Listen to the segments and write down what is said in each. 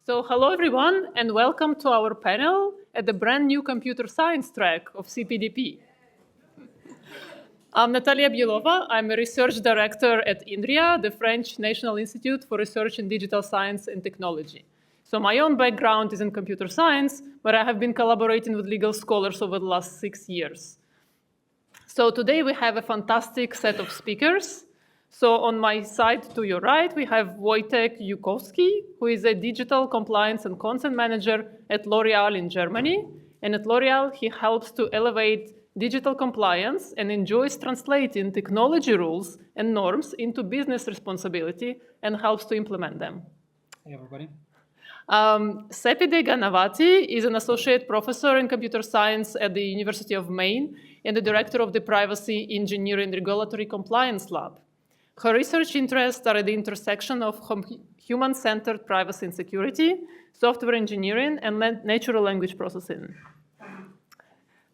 So hello everyone, and welcome to our panel at the brand new computer science track of CPDP. I'm Nataliia Bielova. I'm a research director at Inria, the French National Institute for Research in Digital Science and Technology. So my own background is in computer science, but I have been collaborating with legal scholars over the last 6 years. So today we have a fantastic set of speakers. So on my side to your right, we have Wojciech Jukowski, who is a digital compliance and consent manager at L'Oreal in Germany. And at L'Oreal, he helps to elevate digital compliance and enjoys translating technology rules and norms into business responsibility and helps to implement them. Hey, everybody. Sepideh Ghanavati is an associate professor in computer science at the University of Maine and the director of the Privacy, Engineering, Regulatory Compliance Lab. Her research interests are at the intersection of human-centered privacy and security, software engineering, and natural language processing.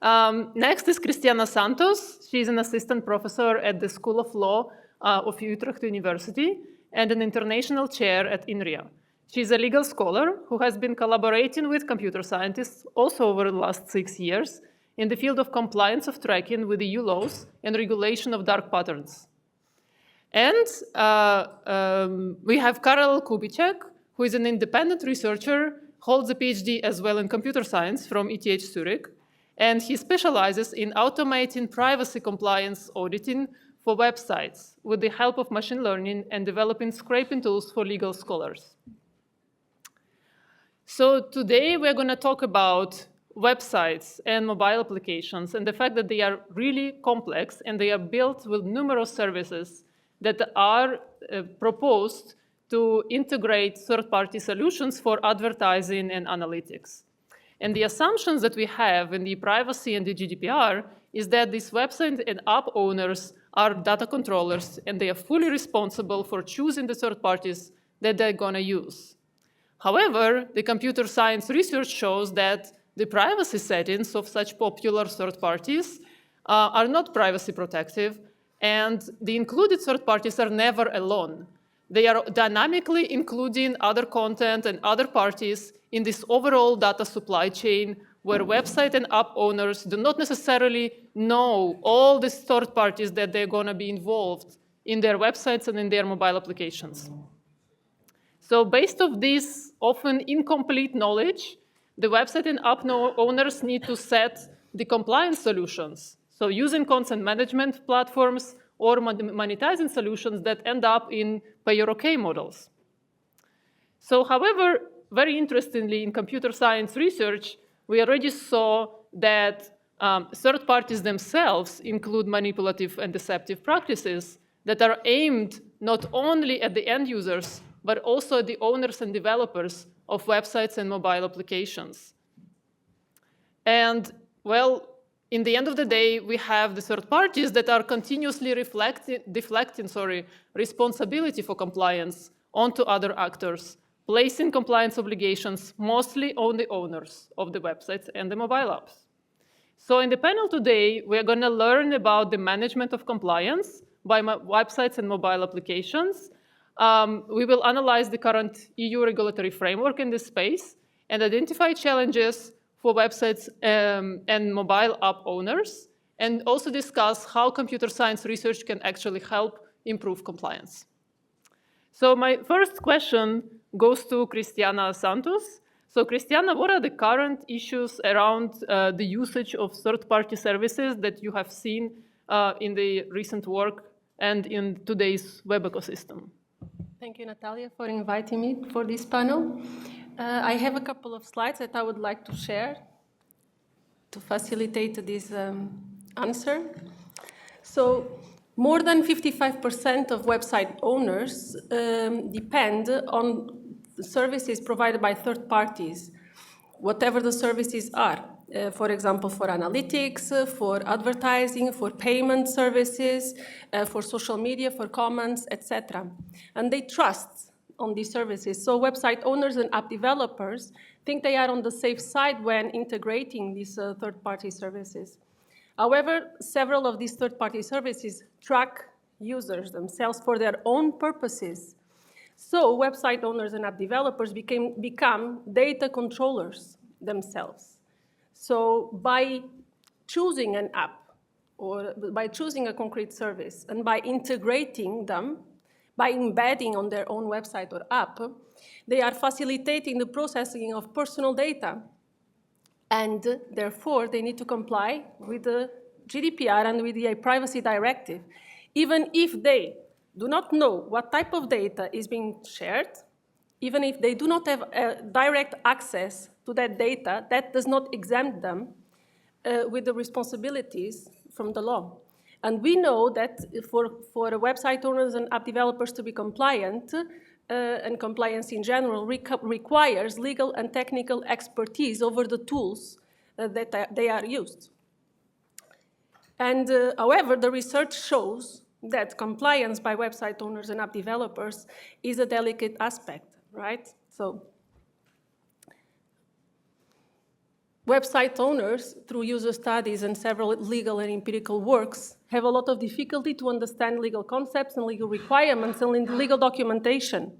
Next is Cristiana Santos. She's an assistant professor at the School of Law of Utrecht University and an international chair at Inria. She's a legal scholar who has been collaborating with computer scientists also over the last 6 years in the field of compliance of tracking with EU laws and regulation of dark patterns. And we have Karel Kubicek, who is an independent researcher, holds a PhD as well in computer science from ETH Zurich, and he specializes in automating privacy compliance auditing for websites with the help of machine learning and developing scraping tools for legal scholars. So today we're going to talk about websites and mobile applications and the fact that they are really complex and they are built with numerous services that are proposed to integrate third-party solutions for advertising and analytics. And the assumptions that we have in the privacy and the GDPR is that these website and app owners are data controllers and they are fully responsible for choosing the third parties that they're going to use. However, the computer science research shows that the privacy settings of such popular third parties are not privacy protective, and the included third parties are never alone. They are dynamically including other content and other parties in this overall data supply chain where website and app owners do not necessarily know all these third parties that they're going to be involved in their websites and in their mobile applications. So based on this often incomplete knowledge, the website and app owners need to set the compliance solutions. So using consent management platforms or monetizing solutions that end up in pay-or-okay models. So however, very interestingly, in computer science research, we already saw that third parties themselves include manipulative and deceptive practices that are aimed not only at the end users, but also at the owners and developers of websites and mobile applications. And well, in the end of the day, we have the third parties that are continuously deflecting responsibility for compliance onto other actors, placing compliance obligations mostly on the owners of the websites and the mobile apps. So in the panel today, we're going to learn about the management of compliance by websites and mobile applications. We will analyze the current EU regulatory framework in this space and identify challenges for websites and mobile app owners, and also discuss how computer science research can actually help improve compliance. So my first question goes to Cristiana Santos. So Cristiana, what are the current issues around the usage of third-party services that you have seen in the recent work and in today's web ecosystem? Thank you, Nataliia, for inviting me for this panel. I have a couple of slides that I would like to share to facilitate this answer. So more than 55% of website owners depend on the services provided by third parties, whatever the services are. For example, for analytics, for advertising, for payment services, for social media, for comments, etc. And they trust on these services. So website owners and app developers think they are on the safe side when integrating these third-party services. However, several of these third-party services track users themselves for their own purposes. So website owners and app developers become data controllers themselves. So by choosing an app or by choosing a concrete service and by integrating them, by embedding on their own website or app, they are facilitating the processing of personal data. And therefore, they need to comply with the GDPR and with the privacy directive, even if they do not know what type of data is being shared, even if they do not have direct access to that data, that does not exempt them with the responsibilities from the law. And we know that for website owners and app developers to be compliant, and compliance in general requires legal and technical expertise over the tools that they are used. And however, the research shows that compliance by website owners and app developers is a delicate aspect, right? So website owners, through user studies and several legal and empirical works, have a lot of difficulty to understand legal concepts and legal requirements and legal documentation.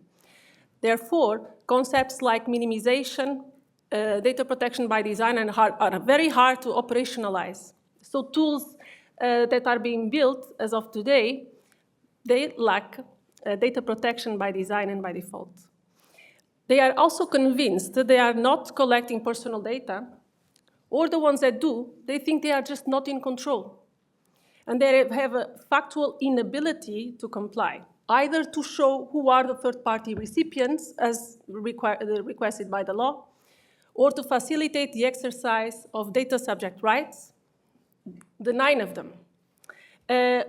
Therefore, concepts like minimization, data protection by design are very hard to operationalize. So tools that are being built as of today, they lack data protection by design and by default. They are also convinced that they are not collecting personal data, or the ones that do, they think they are just not in control. And they have a factual inability to comply, either to show who are the third-party recipients as requested by the law, or to facilitate the exercise of data subject rights, the 9 of them,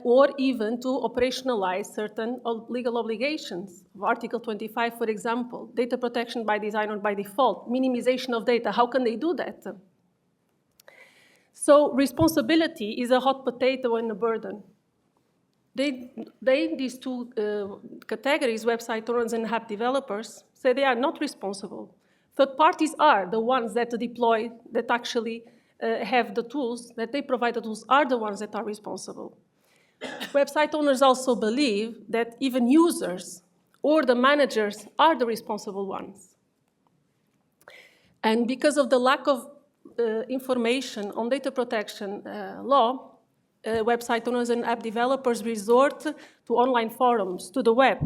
or even to operationalize certain legal obligations. Article 25, for example, data protection by design or by default, minimization of data. How can they do that? So responsibility is a hot potato and a burden. These two categories, website owners and app developers, say they are not responsible. Third parties are the ones that deploy, that actually have the tools, that they provide the tools, are the ones that are responsible. Website owners also believe that even users or the managers are the responsible ones. And because of the lack of information on data protection law, website owners and app developers resort to online forums, to the web,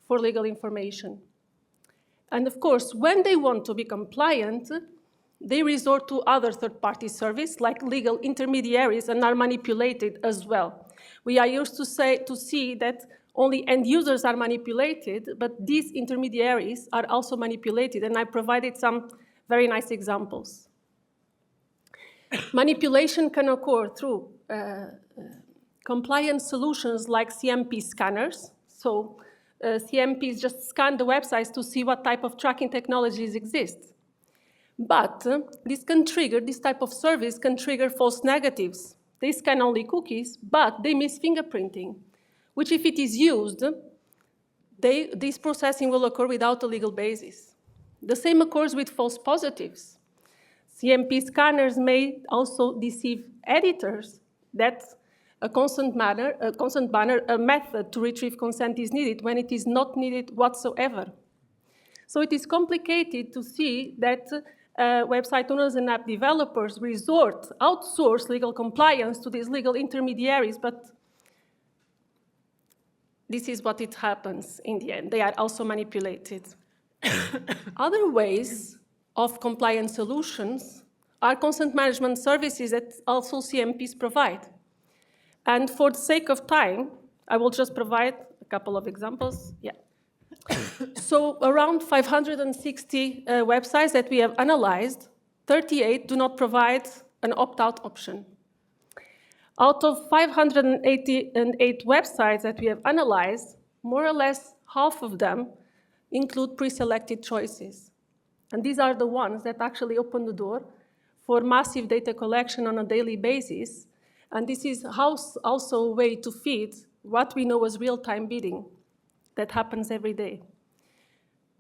for legal information. And of course, when they want to be compliant, they resort to other third-party services like legal intermediaries and are manipulated as well. We are used to see that only end users are manipulated, but these intermediaries are also manipulated, and I provided some very nice examples. Manipulation can occur through compliance solutions like CMP scanners. So CMPs just scan the websites to see what type of tracking technologies exist. But this type of service can trigger false negatives. They scan only cookies, but they miss fingerprinting, which if it is used, this processing will occur without a legal basis. The same occurs with false positives. CMP scanners may also deceive editors that a consent banner, a method to retrieve consent is needed when it is not needed whatsoever. So it is complicated to see that website owners and app developers outsource legal compliance to these legal intermediaries, but this is what it happens in the end. They are also manipulated. Other ways of compliance solutions are consent management services that also CMPs provide. And for the sake of time, I will just provide a couple of examples. Yeah. So around 560 websites that we have analyzed, 38 do not provide an opt-out option. Out of 588 websites that we have analyzed, more or less half of them include pre-selected choices. And these are the ones that actually open the door for massive data collection on a daily basis. And this is also a way to feed what we know as real-time bidding that happens every day.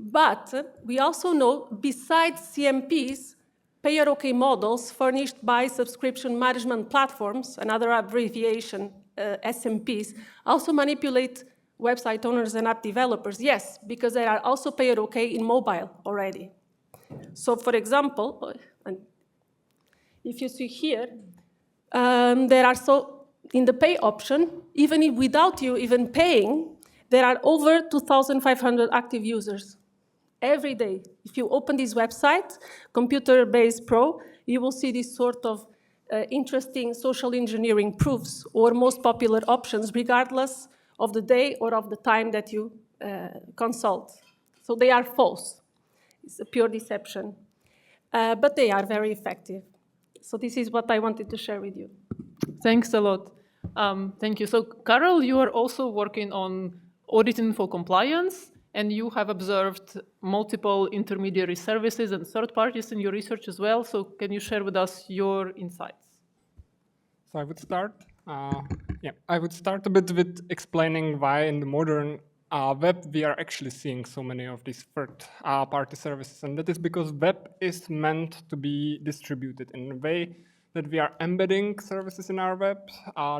But we also know, besides CMPs, pay-or-okay models furnished by subscription management platforms, another abbreviation, SMPs, also manipulate website owners and app developers? Yes, because they are also paid okay in mobile already. So for example, and if you see here, there are in the pay option, even if without you even paying, there are over 2,500 active users every day. If you open this website, Computerbase Pro, you will see this sort of interesting social engineering proofs or most popular options, regardless of the day or of the time that you consult. So they are false. It's a pure deception. But they are very effective. So this is what I wanted to share with you. Thanks a lot. Thank you. So, Karel, you are also working on auditing for compliance, and you have observed multiple intermediary services and third parties in your research as well. So, can you share with us your insights? So I would start. I would start a bit with explaining why in the modern web we are actually seeing so many of these third-party services, and that is because web is meant to be distributed in a way that we are embedding services in our web.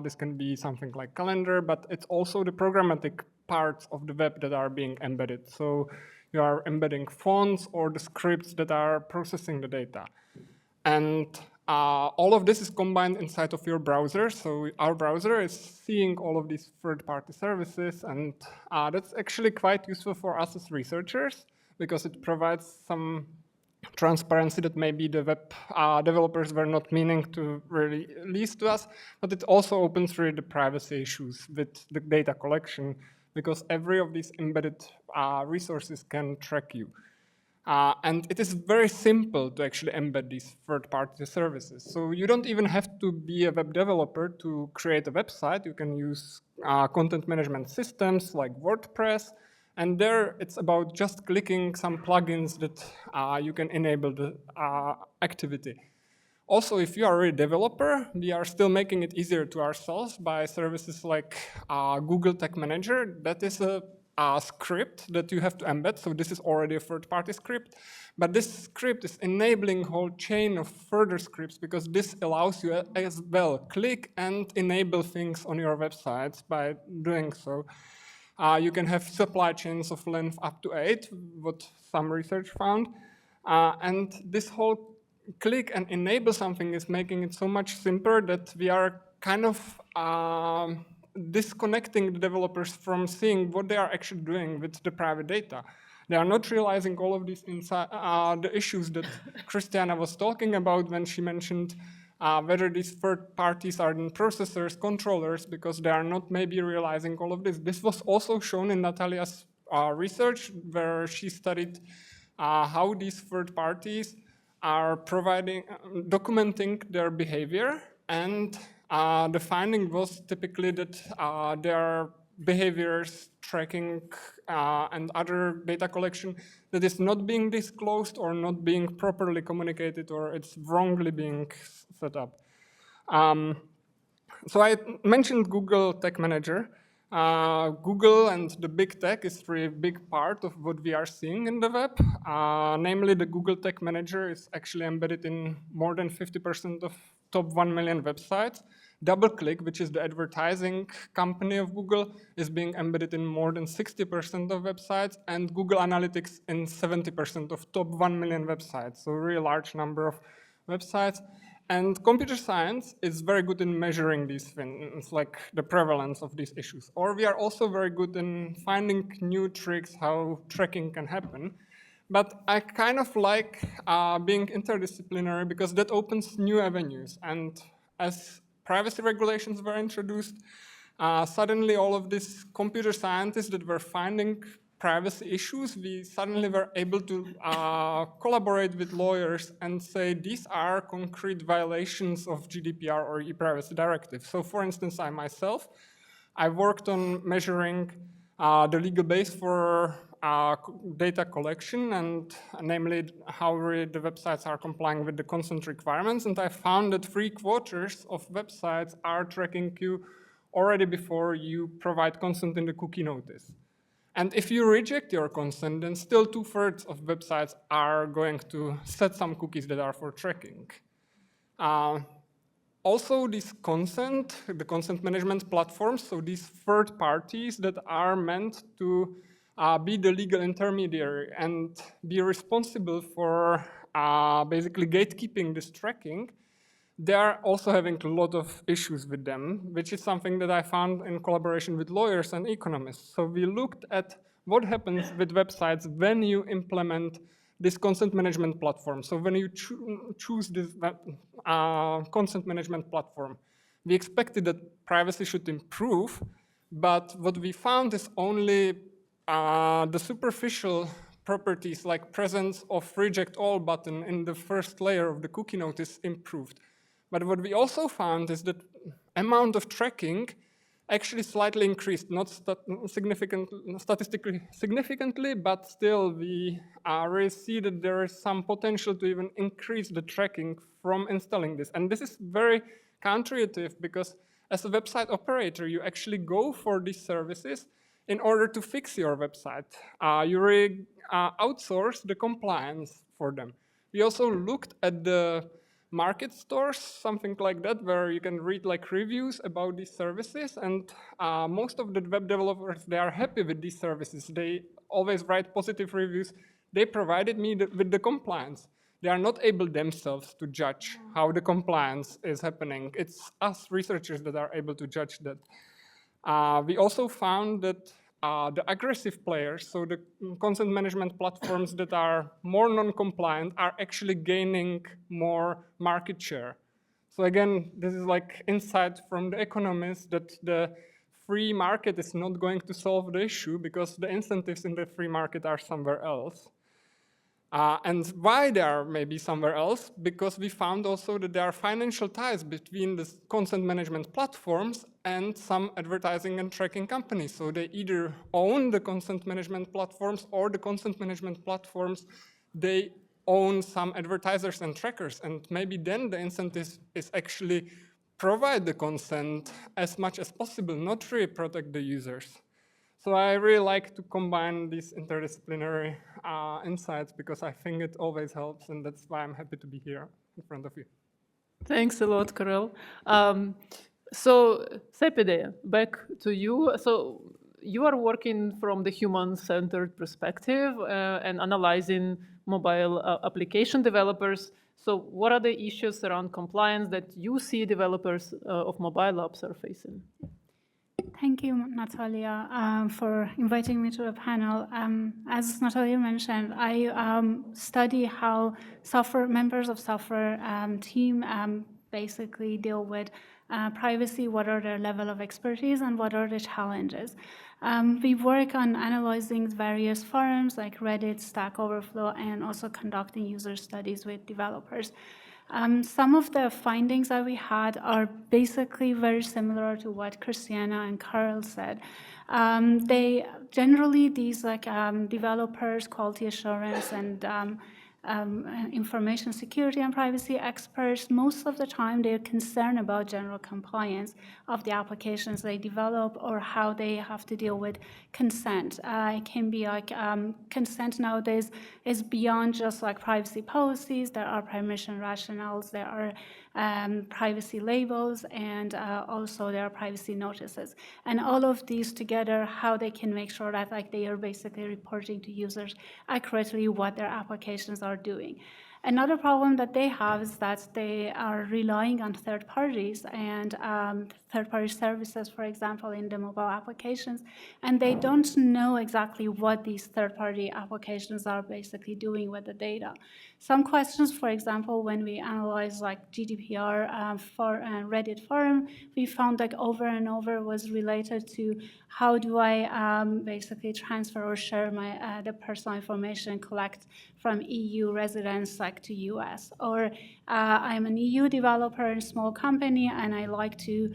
This can be something like calendar, but it's also the programmatic parts of the web that are being embedded. So you are embedding fonts or the scripts that are processing the data. And all of this is combined inside of your browser. So our browser is seeing all of these third-party services, and that's actually quite useful for us as researchers because it provides some transparency that maybe the web developers were not meaning to really release to us, but it also opens really the privacy issues with the data collection because every of these embedded resources can track you. And it is very simple to actually embed these third-party services. So you don't even have to be a web developer to create a website. You can use content management systems like WordPress. And there it's about just clicking some plugins that you can enable the activity. Also, if you are a developer, we are still making it easier to ourselves by services like Google Tag Manager. That is a script that you have to embed. So this is already a third-party script. But this script is enabling a whole chain of further scripts because this allows you as well click and enable things on your websites by doing so. You can have supply chains of length up to 8, what some research found. And this whole click and enable something is making it so much simpler that we are kind of disconnecting the developers from seeing what they are actually doing with the private data. They are not realizing all of these the issues that Cristiana was talking about when she mentioned whether these third parties are in processors, controllers, because they are not maybe realizing all of this. This was also shown in Natalia's research, where she studied how these third parties are documenting their behavior, and the finding was typically that their behaviors, tracking, and other data collection that is not being disclosed or not being properly communicated, or it's wrongly being set up. So I mentioned Google Tag Manager. Google and the big tech is really a big part of what we are seeing in the web. Namely, the Google Tag Manager is actually embedded in more than 50% of top 1 million websites. DoubleClick, which is the advertising company of Google, is being embedded in more than 60% of websites, and Google Analytics in 70% of top 1 million websites, so a really large number of websites. And computer science is very good in measuring these things, like the prevalence of these issues. Or we are also very good in finding new tricks how tracking can happen. But I kind of like being interdisciplinary because that opens new avenues. And as privacy regulations were introduced, suddenly all of these computer scientists that were finding privacy issues, we suddenly were able to collaborate with lawyers and say these are concrete violations of GDPR or e-privacy directive. So for instance, I worked on measuring the legal base for data collection, and namely how really the websites are complying with the consent requirements. And I found that 3/4 of websites are tracking you already before you provide consent in the cookie notice. And if you reject your consent, then still 2/3 of websites are going to set some cookies that are for tracking. Also, the consent management platforms, so these third parties that are meant to be the legal intermediary and be responsible for basically gatekeeping this tracking, they are also having a lot of issues with them, which is something that I found in collaboration with lawyers and economists. So we looked at what happens with websites when you implement this consent management platform. So when you choose this consent management platform, we expected that privacy should improve, but what we found is only the superficial properties like presence of reject all button in the first layer of the cookie notice improved. But what we also found is that amount of tracking actually slightly increased, not statistically significantly, but still we really see that there is some potential to even increase the tracking from installing this. And this is very counterintuitive because as a website operator, you actually go for these services in order to fix your website. You really outsource the compliance for them. We also looked at the market stores, something like that, where you can read like reviews about these services, and most of the web developers, they are happy with these services. They always write positive reviews. They provided me with the compliance. They are not able themselves to judge how the compliance is happening. It's us researchers that are able to judge that. We also found that the aggressive players, so the consent management platforms that are more non-compliant, are actually gaining more market share. So again, this is like insight from the economists that the free market is not going to solve the issue because the incentives in the free market are somewhere else. And why they are maybe somewhere else? Because we found also that there are financial ties between the consent management platforms and some advertising and tracking companies. So they either own the consent management platforms or the consent management platforms, they own some advertisers and trackers. And maybe then the incentive is actually provide the consent as much as possible, not really protect the users. So I really like to combine these interdisciplinary insights because I think it always helps, and that's why I'm happy to be here in front of you. Thanks a lot, Karel. So Sepideh, back to you. So you are working from the human-centered perspective and analyzing mobile application developers. So what are the issues around compliance that you see developers of mobile apps are facing? Thank you, Nataliia, for inviting me to the panel. As Nataliia mentioned, I study how members of software team basically deal with privacy, what are their level of expertise, and what are the challenges. We work on analyzing various forums like Reddit, Stack Overflow, and also conducting user studies with developers. Some of the findings that we had are basically very similar to what Cristiana and Karel said. They generally, these developers, quality assurance, and information security and privacy experts, most of the time they're concerned about general compliance of the applications they develop or how they have to deal with consent. It can be like consent nowadays is beyond just like privacy policies. There are permission rationales, there are privacy labels, and also there are privacy notices. And all of these together, how they can make sure that like they are basically reporting to users accurately what their applications are doing. Another problem that they have is that they are relying on third parties and third-party services, for example, in the mobile applications, and they don't know exactly what these third-party applications are basically doing with the data. Some questions, for example, when we analyze like GDPR for Reddit forum, we found like over and over was related to how do I basically transfer or share my the personal information collect from EU residents like to US, or I'm an EU developer in a small company and I like to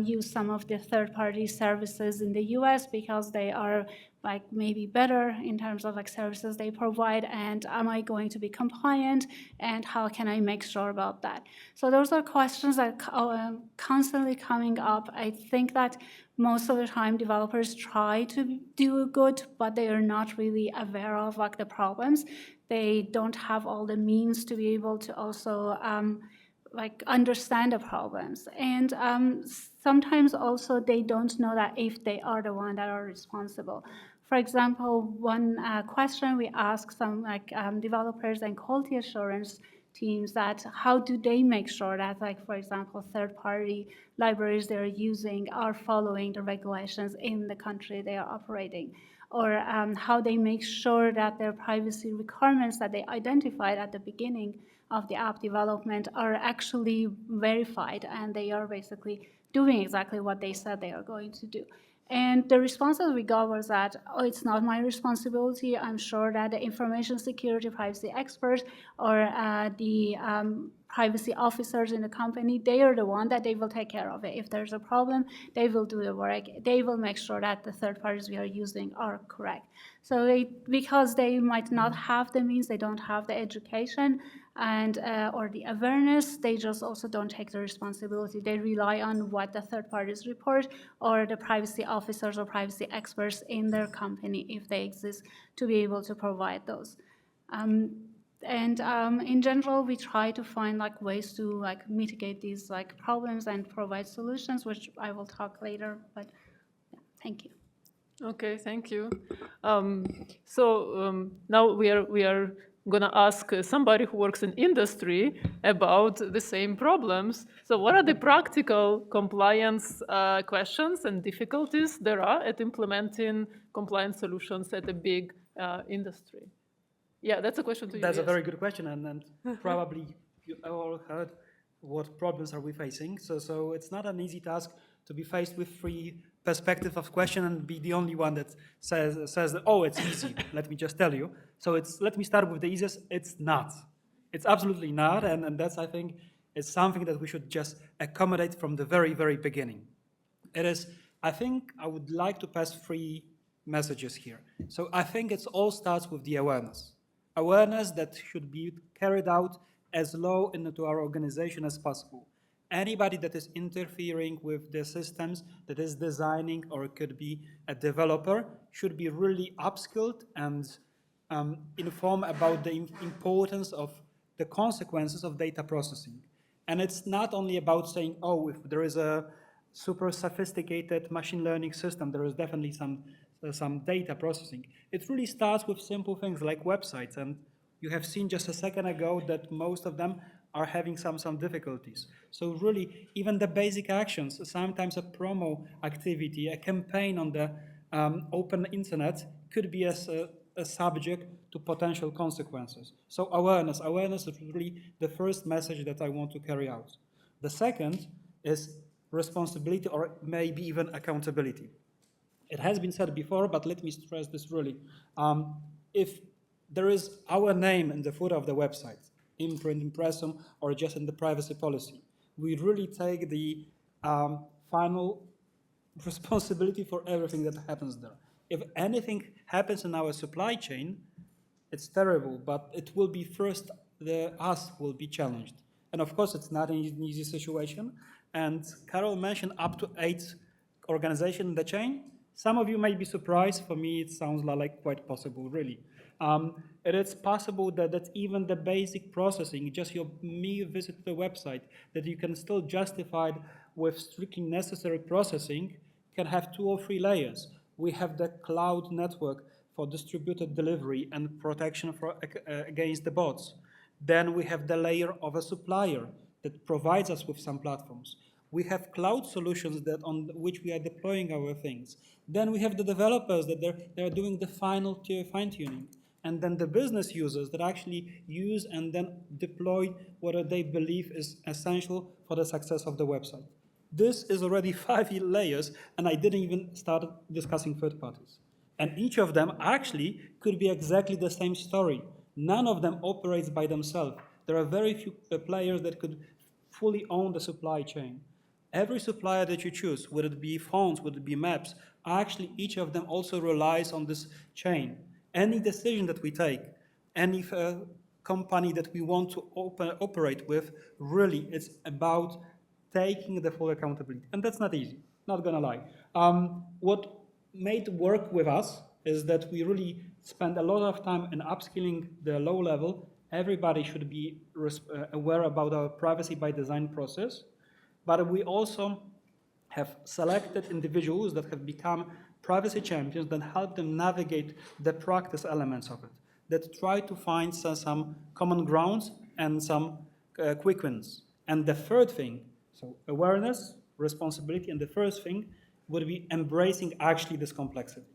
use some of the third-party services in the US because they are like maybe better in terms of like services they provide, and am I going to be compliant, and how can I make sure about that? So those are questions that are constantly coming up. I think that most of the time developers try to do good, but they are not really aware of like the problems. They don't have all the means to be able to also like understand the problems. And sometimes also they don't know that if they are the one that are responsible. For example, one question we ask some developers and quality assurance teams, that how do they make sure that, like, for example, third-party libraries they're using are following the regulations in the country they are operating, or how they make sure that their privacy requirements that they identified at the beginning of the app development are actually verified and they are basically doing exactly what they said they are going to do. And the responses we got was that, oh, it's not my responsibility. I'm sure that the information security privacy experts or the privacy officers in the company, they are the one that they will take care of it. If there's a problem, they will do the work. They will make sure that the third parties we are using are correct. So because they might not have the means, they don't have the education and or the awareness, they just also don't take the responsibility. They rely on what the third parties report or the privacy officers or privacy experts in their company, if they exist, to be able to provide those. In general, we try to find like ways to like mitigate these like problems and provide solutions, which I will talk later. But yeah, thank you. Okay, thank you. Now we are going to ask somebody who works in industry about the same problems. So what are the practical compliance questions and difficulties there are at implementing compliance solutions at a big industry? Yeah, that's a question to you. That's a yes. very good question, and probably you all heard what problems are we facing. So it's not an easy task to be faced with three perspectives of question and be the only one that says that, oh, it's easy. Let me just tell you. So let me start with the easiest. It's not. It's absolutely not, and that's, I think, is something that we should just accommodate from the very, very beginning. It is, I think I would like to pass three messages here. So I think it all starts with the awareness. Awareness that should be carried out as low into our organization as possible. Anybody that is interfering with the systems, that is designing, or it could be a developer, should be really upskilled and informed about the importance of the consequences of data processing. And it's not only about saying, oh, if there is a super sophisticated machine learning system, there is definitely some data processing. It really starts with simple things like websites, and you have seen just a second ago that most of them are having some difficulties. So really, even the basic actions, sometimes a promo activity, a campaign on the open internet could be as a subject to potential consequences. So awareness is really the first message that I want to carry out. The second is responsibility, or maybe even accountability. It has been said before, but let me stress this really. If there is our name in the footer of the website, imprint, impressum, or just in the privacy policy, we really take the final responsibility for everything that happens there. If anything happens in our supply chain, it's terrible, but it will be first us will be challenged. And of course, it's not an easy situation. And Karel mentioned up to 8 organizations in the chain. Some of you may be surprised. For me, it sounds like quite possible, really. It is possible that even the basic processing, just your mere visit to the website, that you can still justify with strictly necessary processing, can have 2 or 3 layers. We have the cloud network for distributed delivery and protection against the bots. Then we have the layer of a supplier that provides us with some platforms. We have cloud solutions that on which we are deploying our things. Then we have the developers that they're doing the final fine-tuning. And then the business users that actually use and then deploy what they believe is essential for the success of the website. This is already 5 layers, and I didn't even start discussing third parties. And each of them actually could be exactly the same story. None of them operates by themselves. There are very few players that could fully own the supply chain. Every supplier that you choose, whether it be phones, whether it be maps, actually each of them also relies on this chain. Any decision that we take, any company that we want to operate with, really it's about taking the full accountability. And that's not easy, not gonna lie. What made work with us is that we really spend a lot of time in upskilling the low level everybody should be aware about our privacy by design process, but we also have selected individuals that have become privacy champions that help them navigate the practice elements of it, that try to find some common grounds and some quick wins. And the third thing, so awareness, responsibility, and the first thing would be embracing actually this complexity.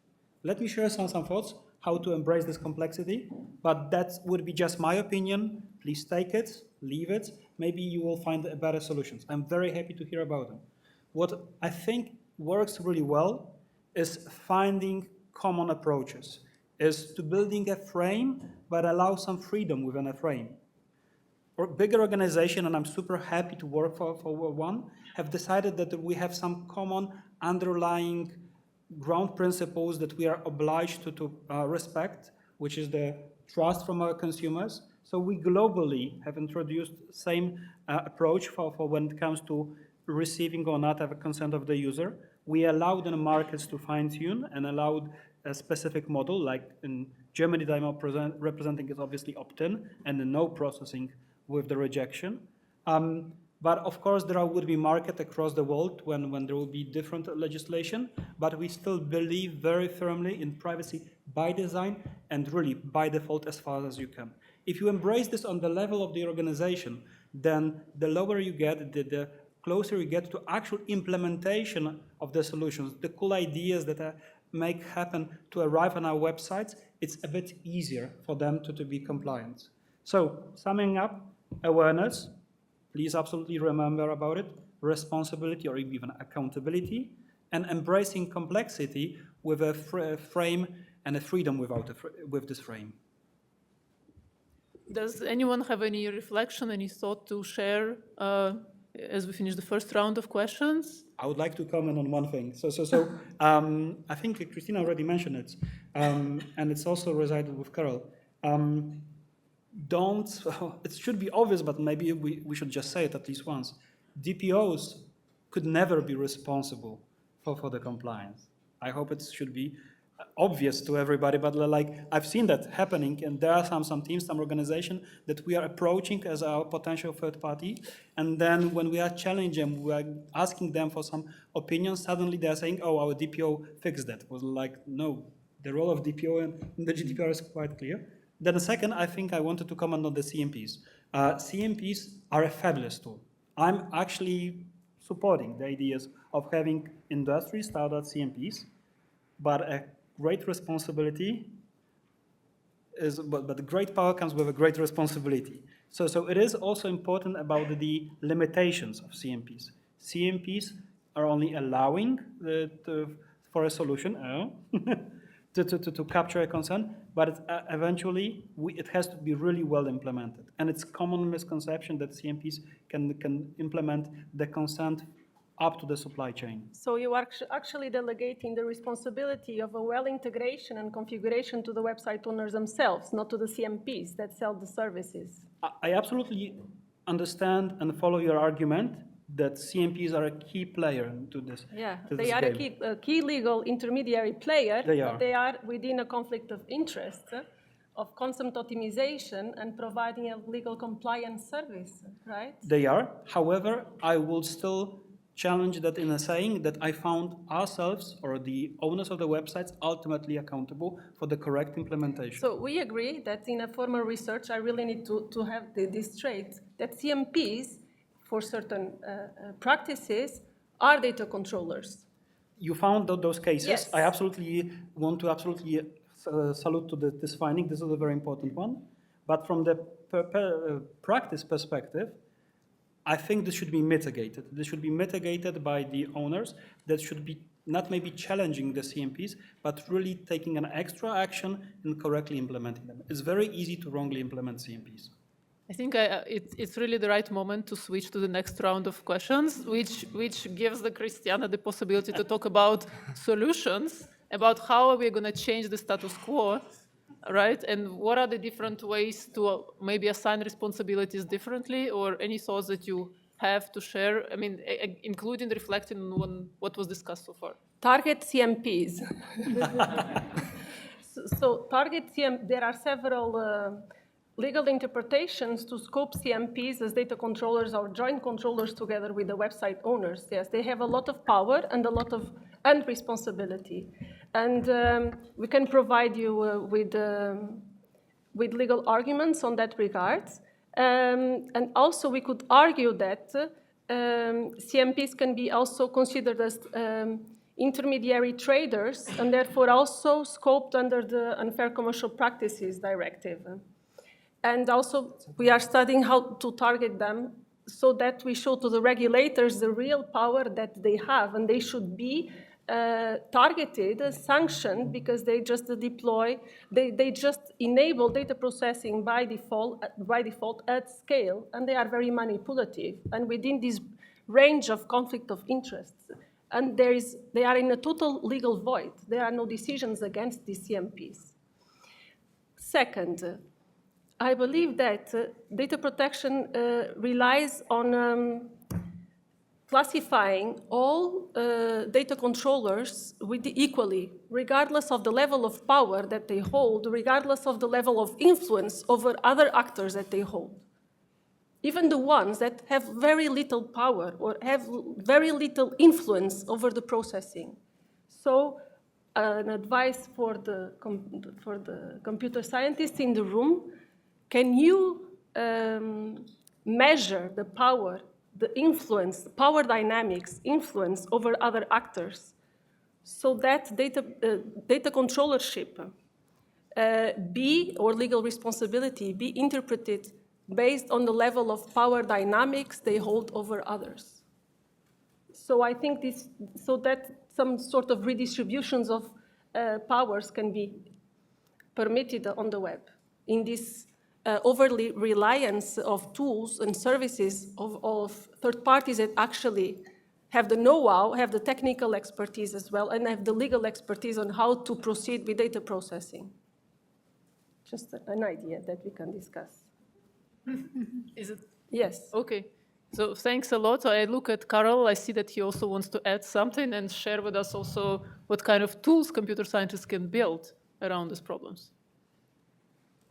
Let me share some thoughts how to embrace this complexity, but that would be just my opinion. Please take it, leave it. Maybe you will find better solutions. I'm very happy to hear about them. What I think works really well is finding common approaches, is to building a frame, but allow some freedom within a frame. Or bigger organization, and I'm super happy to work for one, have decided that we have some common underlying ground principles that we are obliged to respect, which is the trust from our consumers. So we globally have introduced the same approach for when it comes to receiving or not have a consent of the user. We allowed the markets to fine-tune and allowed a specific model, like in Germany, that I'm representing is obviously opt-in and the no processing with the rejection. But of course, there would be market across the world when there will be different legislation, but we still believe very firmly in privacy by design and really by default as far as you can. If you embrace this on the level of the organization, then the lower you get, the closer you get to actual implementation of the solutions, the cool ideas that make happen to arrive on our websites, it's a bit easier for them to be compliant. So, summing up, awareness, please absolutely remember about it, responsibility or even accountability, and embracing complexity with a frame and a freedom with this frame. Does anyone have any reflection, any thought to share as we finish the first round of questions? I would like to comment on one thing. I think Christina already mentioned it, and it's also resided with Karel. It should be obvious, but maybe we should just say it at least once. DPOs could never be responsible for the compliance. I hope it should be obvious to everybody, but like I've seen that happening, and there are some teams, some organizations that we are approaching as our potential third party, and then when we are challenging them, we are asking them for some opinions, suddenly they are saying, oh, our DPO fixed that. It was like, no, the role of DPO in the GDPR is quite clear. Then the second, I think I wanted to comment on the CMPs. CMPs are a fabulous tool. I'm actually supporting the ideas of having industry standard CMPs, but a great responsibility is, but great power comes with a great responsibility. So it is also important about the limitations of CMPs. CMPs are only allowing for a solution to capture a consent, but eventually it has to be really well implemented. And it's common misconception that CMPs can implement the consent up to the supply chain. So you are actually delegating the responsibility of a well integration and configuration to the website owners themselves, not to the CMPs that sell the services. I absolutely understand and follow your argument that CMPs are a key player to this. Yeah, to they this are game. a key legal intermediary player, They are within a conflict of interest of consent optimization and providing a legal compliance service, right? They are. However, I will still challenge that in a saying that I found ourselves or the owners of the websites ultimately accountable for the correct implementation. So we agree that in a formal research, I really need to have this trait, that CMPs for certain practices are data controllers. You found those cases. Yes. I absolutely want to salute to this finding. This is a very important one. But from the practice perspective, I think this should be mitigated. This should be mitigated by the owners that should be not maybe challenging the CMPs, but really taking an extra action in correctly implementing them. It's very easy to wrongly implement CMPs. I think it's really the right moment to switch to the next round of questions, which gives the Cristiana the possibility to talk about solutions, about how are we going to change the status quo, right? And what are the different ways to maybe assign responsibilities differently, or any thoughts that you have to share? I mean, including reflecting on what was discussed so far. Target CMPs. so target CMP, there are several legal interpretations to scope CMPs as data controllers or joint controllers together with the website owners. Yes, they have a lot of power and a lot of responsibility. And we can provide you with legal arguments on that regard. And also we could argue that CMPs can be also considered as intermediary traders and therefore also scoped under the Unfair Commercial Practices Directive. And also we are studying how to target them so that we show to the regulators the real power that they have, and they should be targeted, sanctioned, because they just deploy, they just enable data processing by default at scale, and they are very manipulative. And within this range of conflict of interests, and they are in a total legal void. There are no decisions against these CMPs. Second, I believe that data protection relies on classifying all data controllers equally, regardless of the level of power that they hold, regardless of the level of influence over other actors that they hold. Even the ones that have very little power or have very little influence over the processing. So an advice for the computer scientists in the room: can you measure the power, the influence, the power dynamics, influence over other actors, so that data controllership or legal responsibility be interpreted based on the level of power dynamics they hold over others? So I think so that some sort of redistributions of powers can be permitted on the web in this overly reliance of tools and services of third parties that actually have the know-how, have the technical expertise as well, and have the legal expertise on how to proceed with data processing. Just an idea that we can discuss. Is it? Yes. Okay. So thanks a lot. I look at Karel. I see that he also wants to add something and share with us also what kind of tools computer scientists can build around these problems.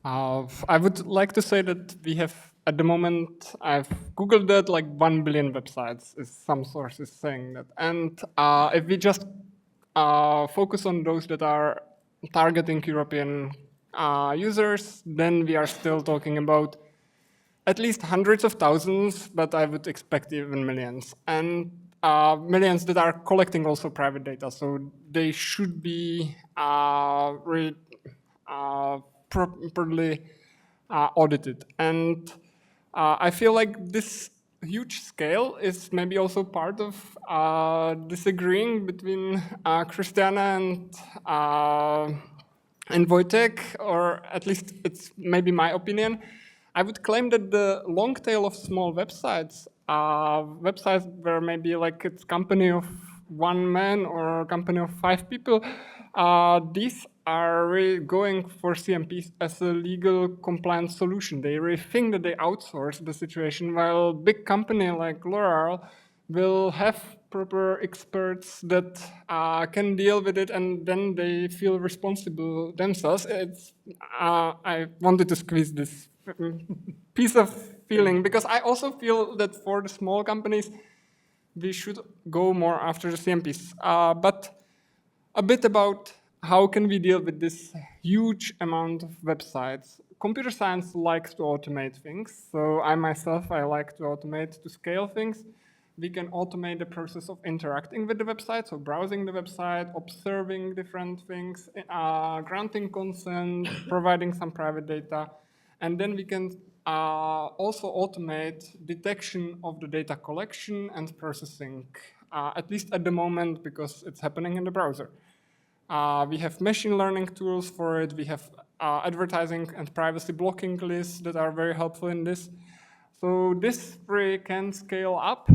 I would like to say that we have, at the moment, I've Googled that, like 1 billion websites, is some sources saying that. And if we just focus on those that are targeting European users, then we are still talking about at least hundreds of thousands, but I would expect even millions. And millions that are collecting also private data, so they should be properly audited. And I feel like this huge scale is maybe also part of disagreeing between Cristiana and Wojciech, or at least it's maybe my opinion. I would claim that the long tail of small websites, websites where maybe like it's company of one man or a company of 5 people, these are really going for CMPs as a legal compliance solution. They really think that they outsource the situation, while big company like L'Oreal will have proper experts that can deal with it, and then they feel responsible themselves. I wanted to squeeze this piece of feeling, because I also feel that for the small companies, we should go more after the CMPs. But a bit about how can we deal with this huge amount of websites. Computer science likes to automate things. So I myself, I like to automate to scale things. We can automate the process of interacting with the website, so browsing the website, observing different things, granting consent, providing some private data. And then we can also automate detection of the data collection and processing, at least at the moment, because it's happening in the browser. We have machine learning tools for it. We have advertising and privacy blocking lists that are very helpful in this. So this can scale up.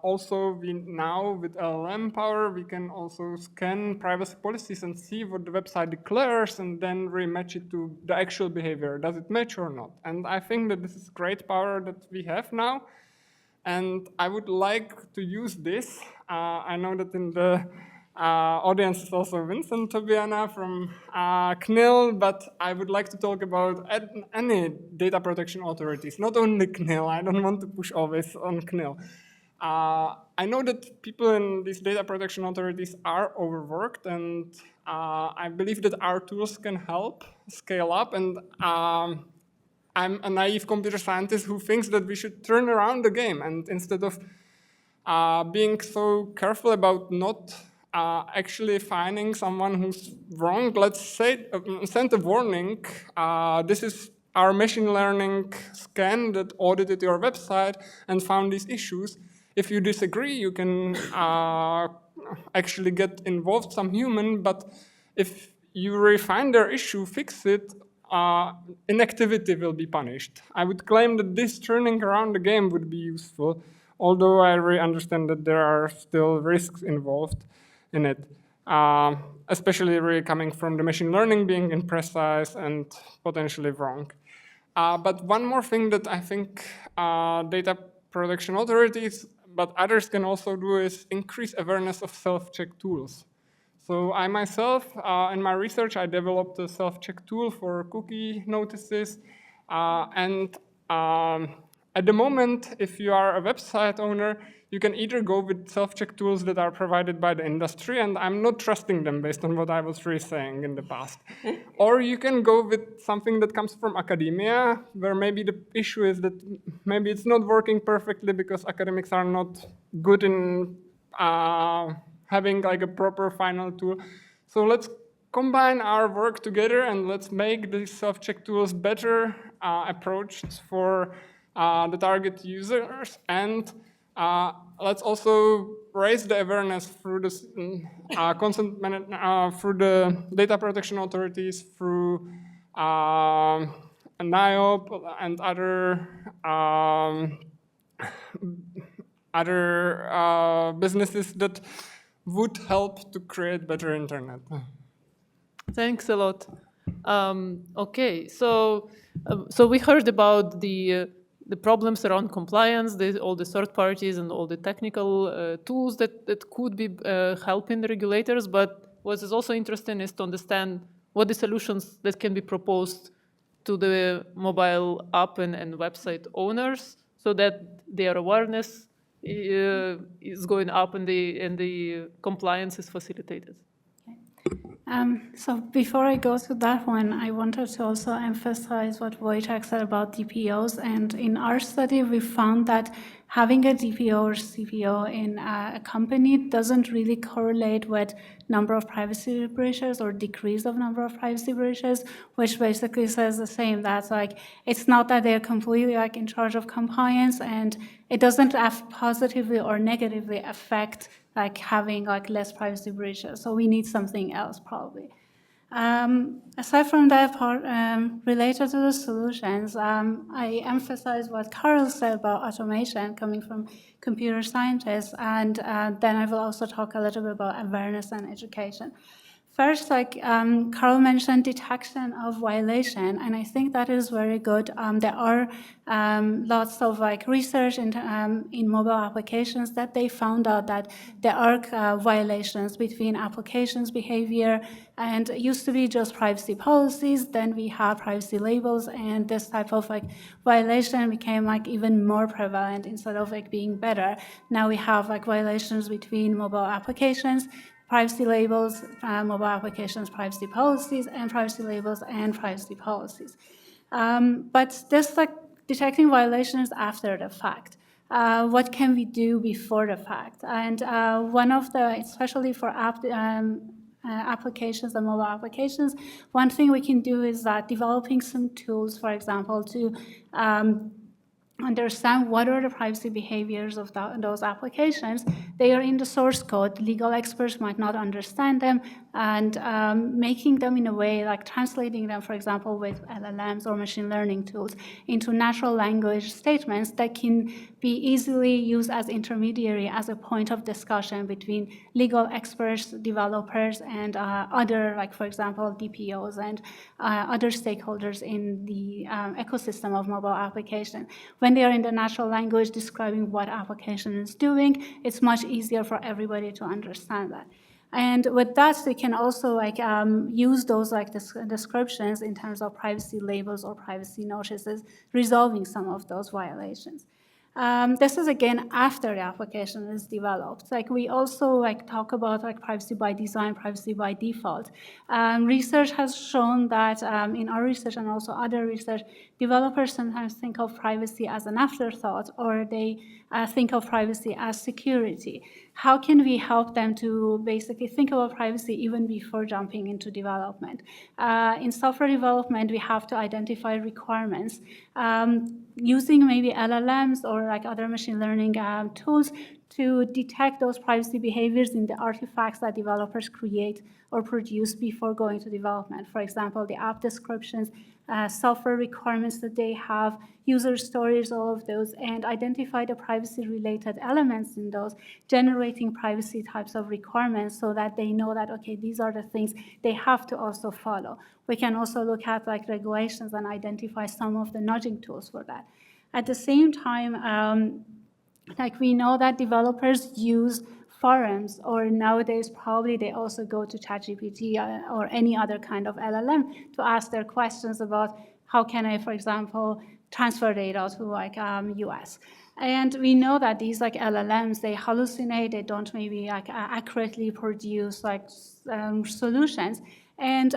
Also, now with LLM power, we can also scan privacy policies and see what the website declares and then rematch it to the actual behavior. Does it match or not? And I think that this is great power that we have now. And I would like to use this. I know that in the audience is also Vincent Tobiana from CNIL, but I would like to talk about any data protection authorities, not only CNIL. I don't want to push always on CNIL. I know that people in these data protection authorities are overworked, and I believe that our tools can help scale up. And I'm a naive computer scientist who thinks that we should turn around the game, and instead of being so careful about not actually finding someone who's wrong, let's say, send a warning. This is our machine learning scan that audited your website and found these issues. If you disagree, you can actually get involved some human, but if you refine their issue, fix it, inactivity will be punished. I would claim that this turning around the game would be useful, although I really understand that there are still risks involved in it, especially really coming from the machine learning being imprecise and potentially wrong. But one more thing that I think data protection authorities, but others can also do is increase awareness of self-check tools. So I myself, in my research, I developed a self-check tool for cookie notices. And at the moment, if you are a website owner, you can either go with self-check tools that are provided by the industry, and I'm not trusting them based on what I was really saying in the past. Or you can go with something that comes from academia, where maybe the issue is that maybe it's not working perfectly because academics are not good in having like a proper final tool. So let's combine our work together and let's make these self-check tools better approached for the target users, and let's also raise the awareness through this through the data protection authorities, through NIOP and other businesses that would help to create better internet. Thanks a lot. Okay, so we heard about the problems around compliance, all the third parties and all the technical tools that could be helping the regulators. But what is also interesting is to understand what the solutions that can be proposed to the mobile app and website owners, so that their awareness is going up and the compliance is facilitated. So before I go to that one, I wanted to also emphasize what Wojciech said about DPOs. And in our study, we found that having a DPO or CPO in a company doesn't really correlate with number of privacy breaches or decrease of number of privacy breaches, which basically says the same. That's like, it's not that they're completely like in charge of compliance, and it doesn't positively or negatively affect like having like less privacy breaches. So we need something else probably. Aside from that part, related to the solutions, I emphasize what Karel said about automation coming from computer scientists, and then I will also talk a little bit about awareness and education. First, like Karel mentioned, detection of violation, and I think that is very good. There are lots of like research in mobile applications that they found out that there are violations between applications behavior, and it used to be just privacy policies. Then we had privacy labels, and this type of like violation became like even more prevalent instead of like being better. Now we have like violations between mobile applications, privacy labels, mobile applications, privacy policies, and privacy labels and privacy policies. But this like detecting violations after the fact. What can we do before the fact? And one of the, especially for applications and mobile applications, one thing we can do is that developing some tools, for example, to understand what are the privacy behaviors of those applications. They are in the source code. Legal experts might not understand them, and making them in a way like translating them, for example, with LLMs or machine learning tools into natural language statements that can be easily used as intermediary, as a point of discussion between legal experts, developers, and other, like for example, DPOs and other stakeholders in the ecosystem of mobile application. When they are in the natural language describing what application is doing, it's much easier for everybody to understand that. And with that, we can also use those descriptions in terms of privacy labels or privacy notices, resolving some of those violations. This is again after the application is developed. We also talk about privacy by design, privacy by default. Research has shown that in our research and also other research, developers sometimes think of privacy as an afterthought, or they think of privacy as security. How can we help them to basically think about privacy even before jumping into development? In software development, we have to identify requirements. Using maybe LLMs or other machine learning tools to detect those privacy behaviors in the artifacts that developers create or produce before going to development. For example, the app descriptions, software requirements that they have, user stories, all of those, and identify the privacy-related elements in those, generating privacy types of requirements so that they know that, okay, these are the things they have to also follow. We can also look at regulations and identify some of the nudging tools for that. At the same time, we know that developers use forums, or nowadays probably they also go to ChatGPT or any other kind of LLM to ask their questions about how can I, for example, transfer data to US. And we know that these LLMs, they hallucinate, they don't maybe accurately produce solutions. And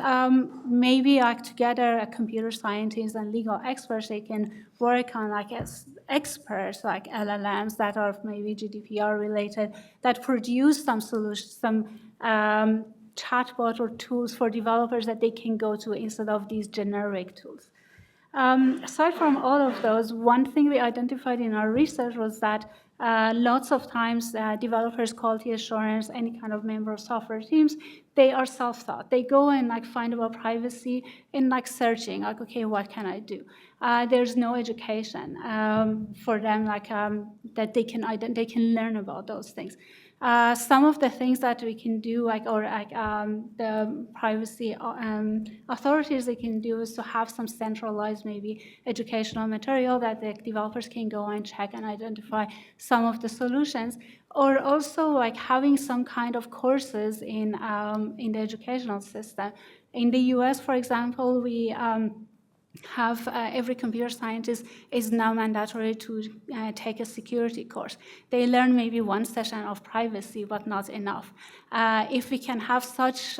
maybe together, computer scientists and legal experts, they can work on as experts LLMs that are maybe GDPR related, that produce some solutions, some chatbot or tools for developers that they can go to instead of these generic tools. Aside from all of those, one thing we identified in our research was that lots of times developers, quality assurance, any kind of member of software teams, they are self-taught. They go and find about privacy in searching, okay, what can I do? There's no education for them that they can learn about those things. Some of the things that we can do, the privacy authorities they can do, is to have some centralized maybe educational material that the developers can go and check and identify some of the solutions, or also having some kind of courses in the educational system. In the US, for example, we have every computer scientist is now mandatory to take a security course. They learn maybe one session of privacy, but not enough. If we can have such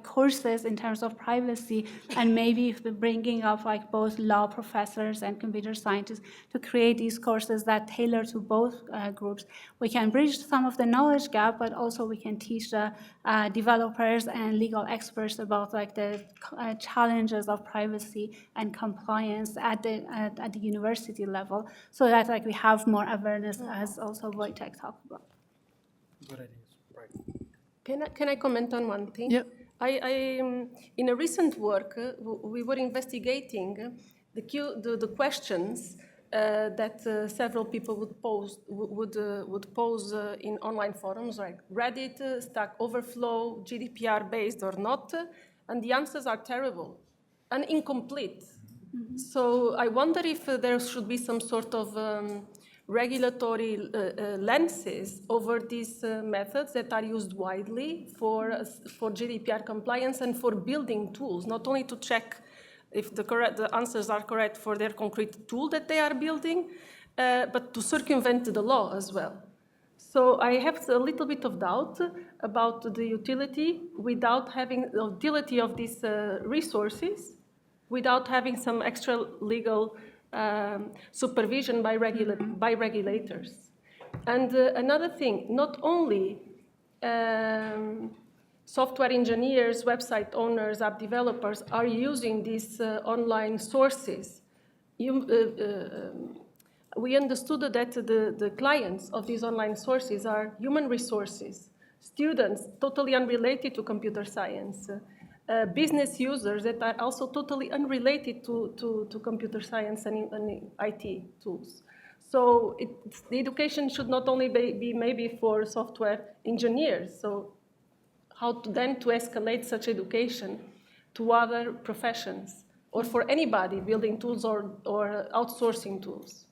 courses in terms of privacy, and maybe bringing up both law professors and computer scientists to create these courses that tailor to both groups, we can bridge some of the knowledge gap, but also we can teach the developers and legal experts about the challenges of privacy and compliance at the university level, so that we have more awareness, as also Wojciech talked about. Good ideas. Right. Can I comment on one thing? Yeah. In a recent work, we were investigating the questions that several people would pose in online forums like Reddit, Stack Overflow, GDPR based or not, and the answers are terrible and incomplete. Mm-hmm. So I wonder if there should be some sort of regulatory lenses over these methods that are used widely for GDPR compliance and for building tools, not only to check if the answers are correct for their concrete tool that they are building, but to circumvent the law as well. So I have a little bit of doubt about the utility without having the utility of these resources, without having some extra legal supervision by regulators. And another thing, not only software engineers, website owners, app developers are using these online sources. We understood that the clients of these online sources are human resources, students totally unrelated to computer science, business users that are also totally unrelated to computer science and IT tools. So the education should not only be maybe for software engineers, so how to escalate such education to other professions, or for anybody building tools or outsourcing tools.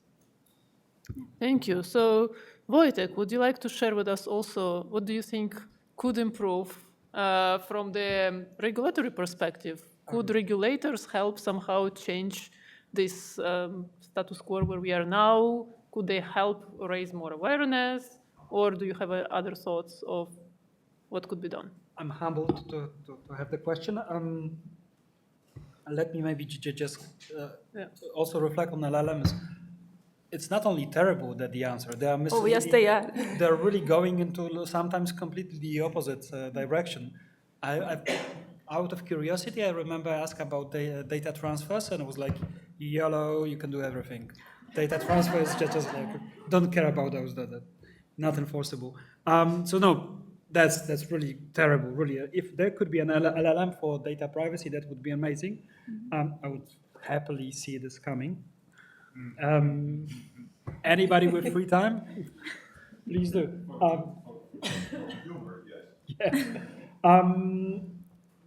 Thank you. So, Wojciech, would you like to share with us also, what do you think could improve from the regulatory perspective? Could regulators help somehow change this status quo where we are now? Could they help raise more awareness? Or do you have other thoughts of what could be done? I'm humbled to have the question. Let me maybe just also reflect on LLMs. It's not only terrible that the answer, they are Oh, yes, they are. They're really going into sometimes completely the opposite direction. Out of curiosity, I remember I asked about data transfers, and it was like, yellow, you can do everything. Data transfer is just like, don't care about those data, not enforceable. So no, that's really terrible, really. If there could be an LLM for data privacy, that would be amazing. I would happily see this coming. Anybody with free time, please do. Yeah.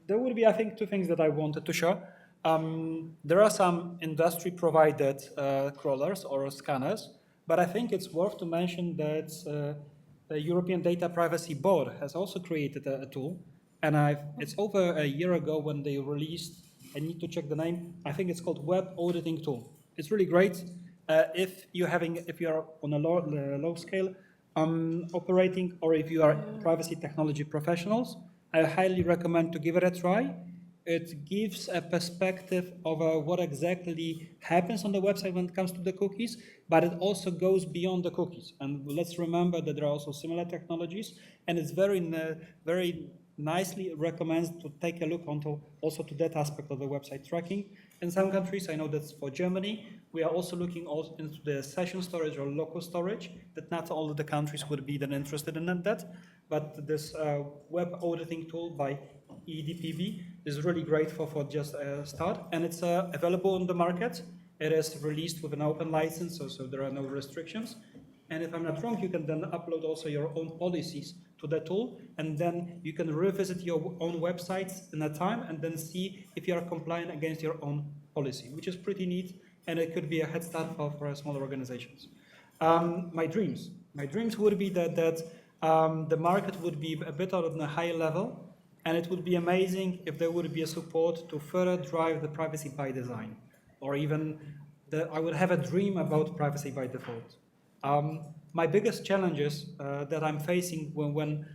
There would be, I think, two things that I wanted to show. There are some industry-provided crawlers or scanners, but I think it's worth to mention that the European Data Privacy Board has also created a tool, and it's over a year ago when they released, I need to check the name, I think it's called Web Auditing Tool. It's really great. If you are on a low scale operating, or if you are privacy technology professionals, I highly recommend to give it a try. It gives a perspective of what exactly happens on the website when it comes to the cookies, but it also goes beyond the cookies. And let's remember that there are also similar technologies, and it's very nicely recommends to take a look also to that aspect of the website tracking. In some countries, I know that's for Germany, we are also looking also into the session storage or local storage, that not all of the countries would be then interested in that, but this web auditing tool by EDPB is really great for just a start, and it's available on the market. It is released with an open license, so there are no restrictions. And if I'm not wrong, you can then upload also your own policies to the tool, and then you can revisit your own websites in a time and then see if you are compliant against your own policy, which is pretty neat, and it could be a head start for smaller organizations. My dreams would be that the market would be a bit on a higher level, and it would be amazing if there would be a support to further drive the privacy by design, or even I would have a dream about privacy by default. My biggest challenges that I'm facing when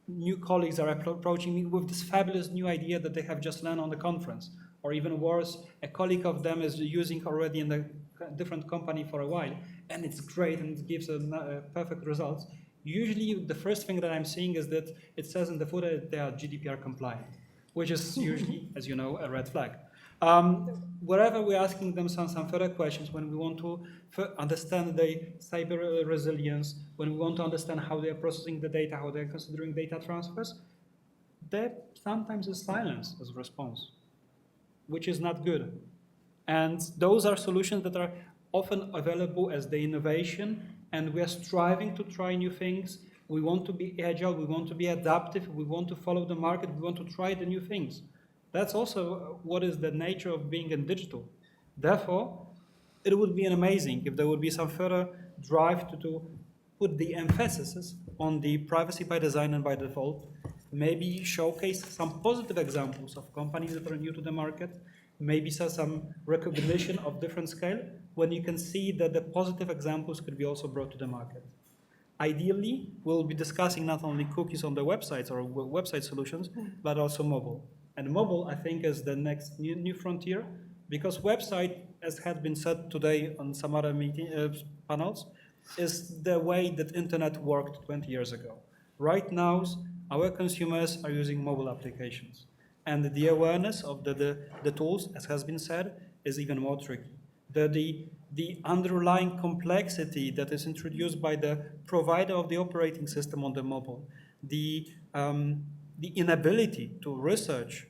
new colleagues are approaching me with this fabulous new idea that they have just learned on the conference, or even worse, a colleague of them is using already in a different company for a while, and it's great and it gives perfect results. Usually the first thing that I'm seeing is that it says in the footer that they are GDPR compliant, which is usually, as you know, a red flag. Wherever we're asking them some further questions, when we want to understand the cyber resilience, when we want to understand how they're processing the data, how they're considering data transfers, there sometimes is silence as a response, which is not good. And those are solutions that are often available as the innovation, and we are striving to try new things. We want to be agile, we want to be adaptive, we want to follow the market, we want to try the new things. That's also what is the nature of being in digital. Therefore, it would be amazing if there would be some further drive to put the emphasis on the privacy by design and by default, maybe showcase some positive examples of companies that are new to the market, maybe some recognition of different scale, when you can see that the positive examples could be also brought to the market. Ideally, we'll be discussing not only cookies on the websites or website solutions, but also mobile. And mobile, I think, is the next new frontier, because website, as had been said today on some other panels, is the way that internet worked 20 years ago. Right now, our consumers are using mobile applications. And the awareness of the tools, as has been said, is even more tricky. The underlying complexity that is introduced by the provider of the operating system on the mobile, the inability to research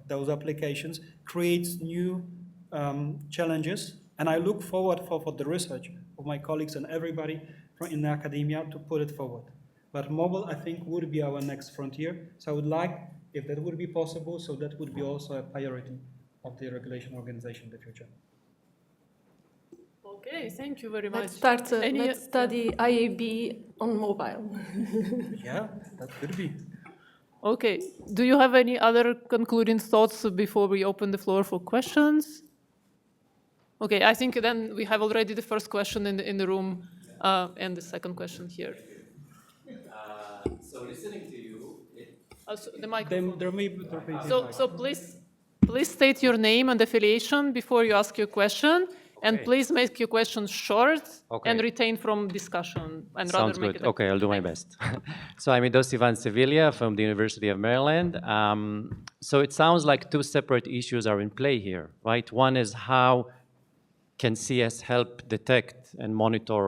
those applications creates new challenges, and I look forward for the research of my colleagues and everybody in academia to put it forward. But mobile, I think, would be our next frontier, so I would like, if that would be possible, so that would be also a priority of the regulation organization in the future. Okay, thank you very much. Let's study IAB on mobile. Yeah, that could be. Okay, do you have any other concluding thoughts before we open the floor for questions? Okay, I think then we have already the first question in the room and the second question here. So listening to you, So the microphone. There may be So please state your name and affiliation before you ask your question, and Okay. please make your question short Okay. and retain from discussion. And sounds rather make good. it Okay, I'll do my best. So I'm Idos Ivan Sevilla from the University of Maryland. So it sounds like two separate issues are in play here, right? One is how can CS help detect and monitor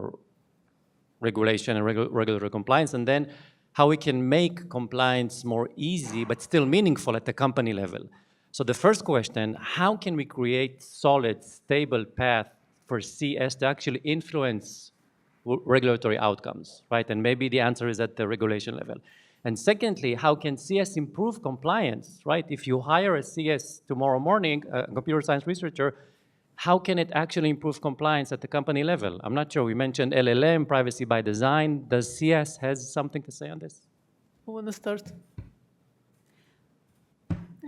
regulation and regulatory compliance, and then how we can make compliance more easy but still meaningful at the company level. So the first question, how can we create solid, stable path for CS to actually influence regulatory outcomes, right? And maybe the answer is at the regulation level. And secondly, how can CS improve compliance, right? If you hire a CS tomorrow morning, a computer science researcher, how can it actually improve compliance at the company level? I'm not sure. We mentioned LLM, privacy by design. Does CS has something to say on this? Who want to start?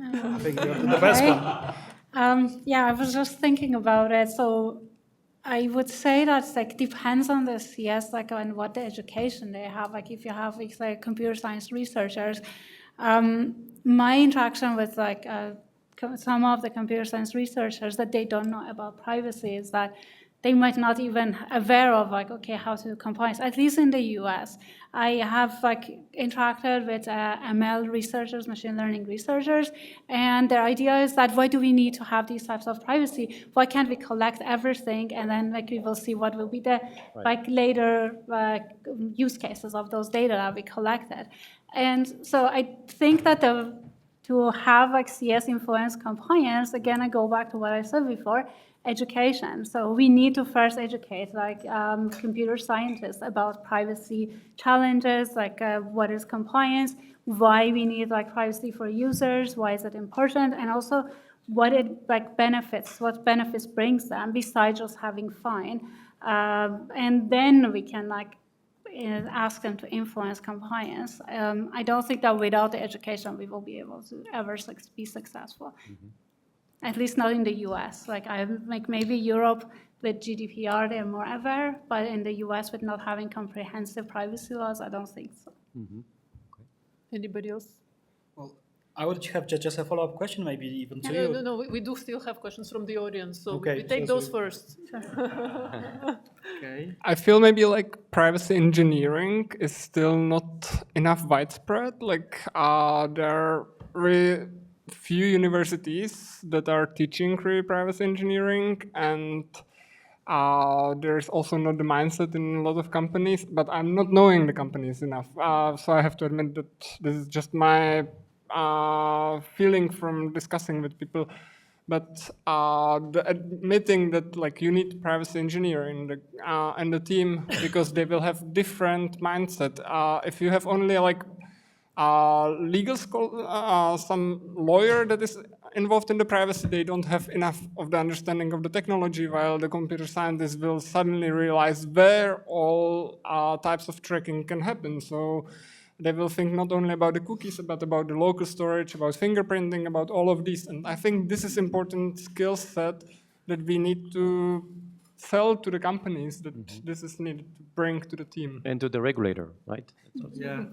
I think you're the best one. Yeah, I was just thinking about it. So I would say that like depends on the CS, like on what the education they have. Like if you have like computer science researchers, my interaction with like some of the computer science researchers that they don't know about privacy is that they might not even aware of like, okay, how to do compliance, at least in the US. I have like interacted with ML researchers, machine learning researchers, and their idea is that why do we need to have these types of privacy? Why can't we collect everything and then like we will see what will be the like later use cases of those data that we collected. And so I think that to have like CS influence compliance, again, I go back to what I said before, education. So we need to first educate like computer scientists about privacy challenges, like what is compliance, why we need like privacy for users, why is it important, and also what it like benefits, what benefits brings them besides just having fun. And then we can like ask them to influence compliance. I don't think that without the education we will be able to ever be successful. Mm-hmm. At least not in the US. Like maybe Europe with GDPR, they're more aware, but in the US with not having comprehensive privacy laws, I don't think so. Mm-hmm. Okay. Anybody else? Well, I would have just a follow-up question, maybe even to you. No, we do still have questions from the audience, so Okay, we take those first. Okay. I feel maybe like privacy engineering is still not enough widespread. Like there are really few universities that are teaching privacy engineering, and there's also not the mindset in a lot of companies, but I'm not knowing the companies enough. So I have to admit that this is just my feeling from discussing with people. But admitting that like you need privacy engineer in the team because they will have different mindset. If you have only like legal school, some lawyer that is involved in the privacy, they don't have enough of the understanding of the technology, while the computer scientists will suddenly realize where all types of tracking can happen. So they will think not only about the cookies, but about the local storage, about fingerprinting, about all of these. And I think this is important skill set that we need to sell to the companies, that this is needed to bring to the team. And to the regulator, right? Yeah.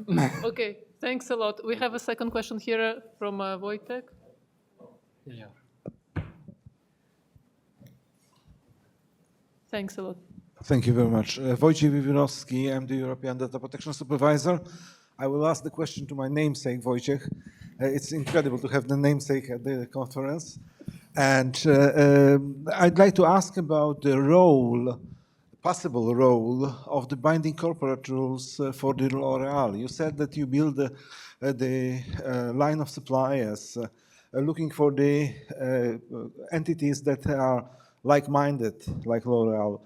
Okay, thanks a lot. We have a second question here from Wojciech. Yeah. Thanks a lot. Thank you very much. Wojciech, I'm the European Data Protection Supervisor. I will ask the question to my namesake, Wojciech. It's incredible to have the namesake at the conference. And I'd like to ask about the role, possible role of the binding corporate rules for the L'Oréal. You said that you build the line of suppliers looking for the entities that are like-minded, like L'Oréal,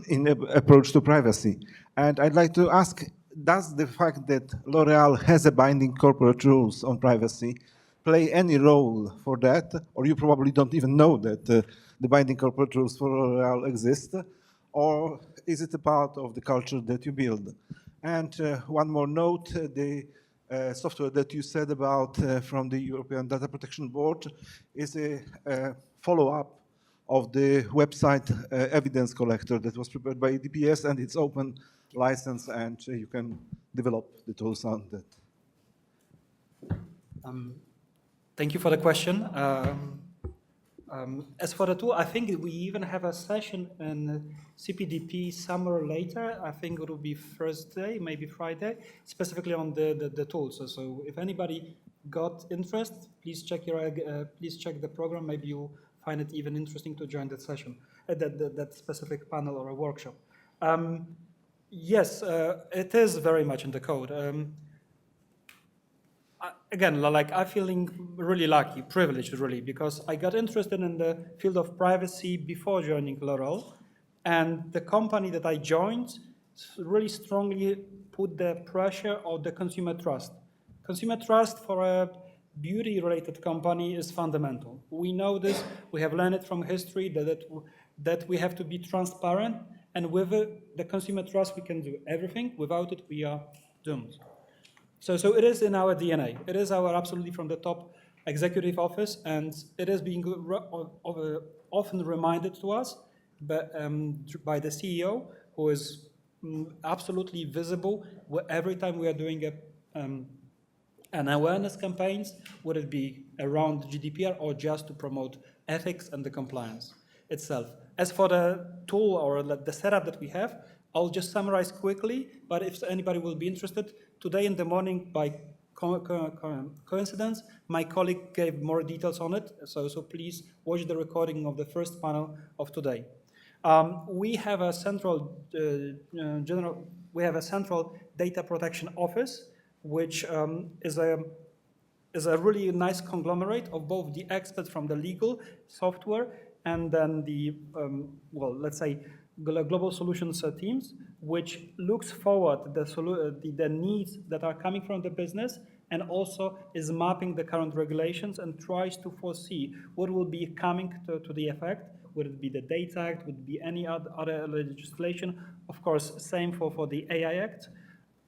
in approach to privacy. And I'd like to ask, does the fact that L'Oréal has a binding corporate rules on privacy play any role for that? Or you probably don't even know that the binding corporate rules for L'Oréal exist? Or is it a part of the culture that you build? And one more note, the software that you said about from the European Data Protection Board is a follow-up of the website evidence collector that was prepared by EDPS, and it's open license, and you can develop the tools on that. Thank you for the question. As for the tool, I think we even have a session in CPDP summer later. I think it will be Thursday, maybe Friday, specifically on the tools. So if anybody got interest, please check the program. Maybe you'll find it even interesting to join that session, that specific panel or a workshop. Yes, it is very much in the code. Again, like I'm feeling really lucky, privileged really, because I got interested in the field of privacy before joining L'Oréal, and the company that I joined really strongly put the pressure on the consumer trust. Consumer trust for a beauty-related company is fundamental. We know this, we have learned it from history that we have to be transparent, and with the consumer trust we can do everything. Without it, we are doomed. So it is in our DNA. It is our absolutely from the top executive office, and it is being often reminded to us by the CEO, who is absolutely visible every time we are doing an awareness campaigns, would it be around GDPR or just to promote ethics and the compliance itself. As for the tool or the setup that we have, I'll just summarize quickly, but if anybody will be interested, today in the morning, by coincidence, my colleague gave more details on it, so please watch the recording of the first panel of today. We have a central data protection office, which is a really nice conglomerate of both the experts from the legal software and then the, well, let's say, global solutions teams, which looks forward the needs that are coming from the business, and also is mapping the current regulations and tries to foresee what will be coming to the effect. Would it be the Data Act? Would it be any other legislation? Of course, same for the AI Act.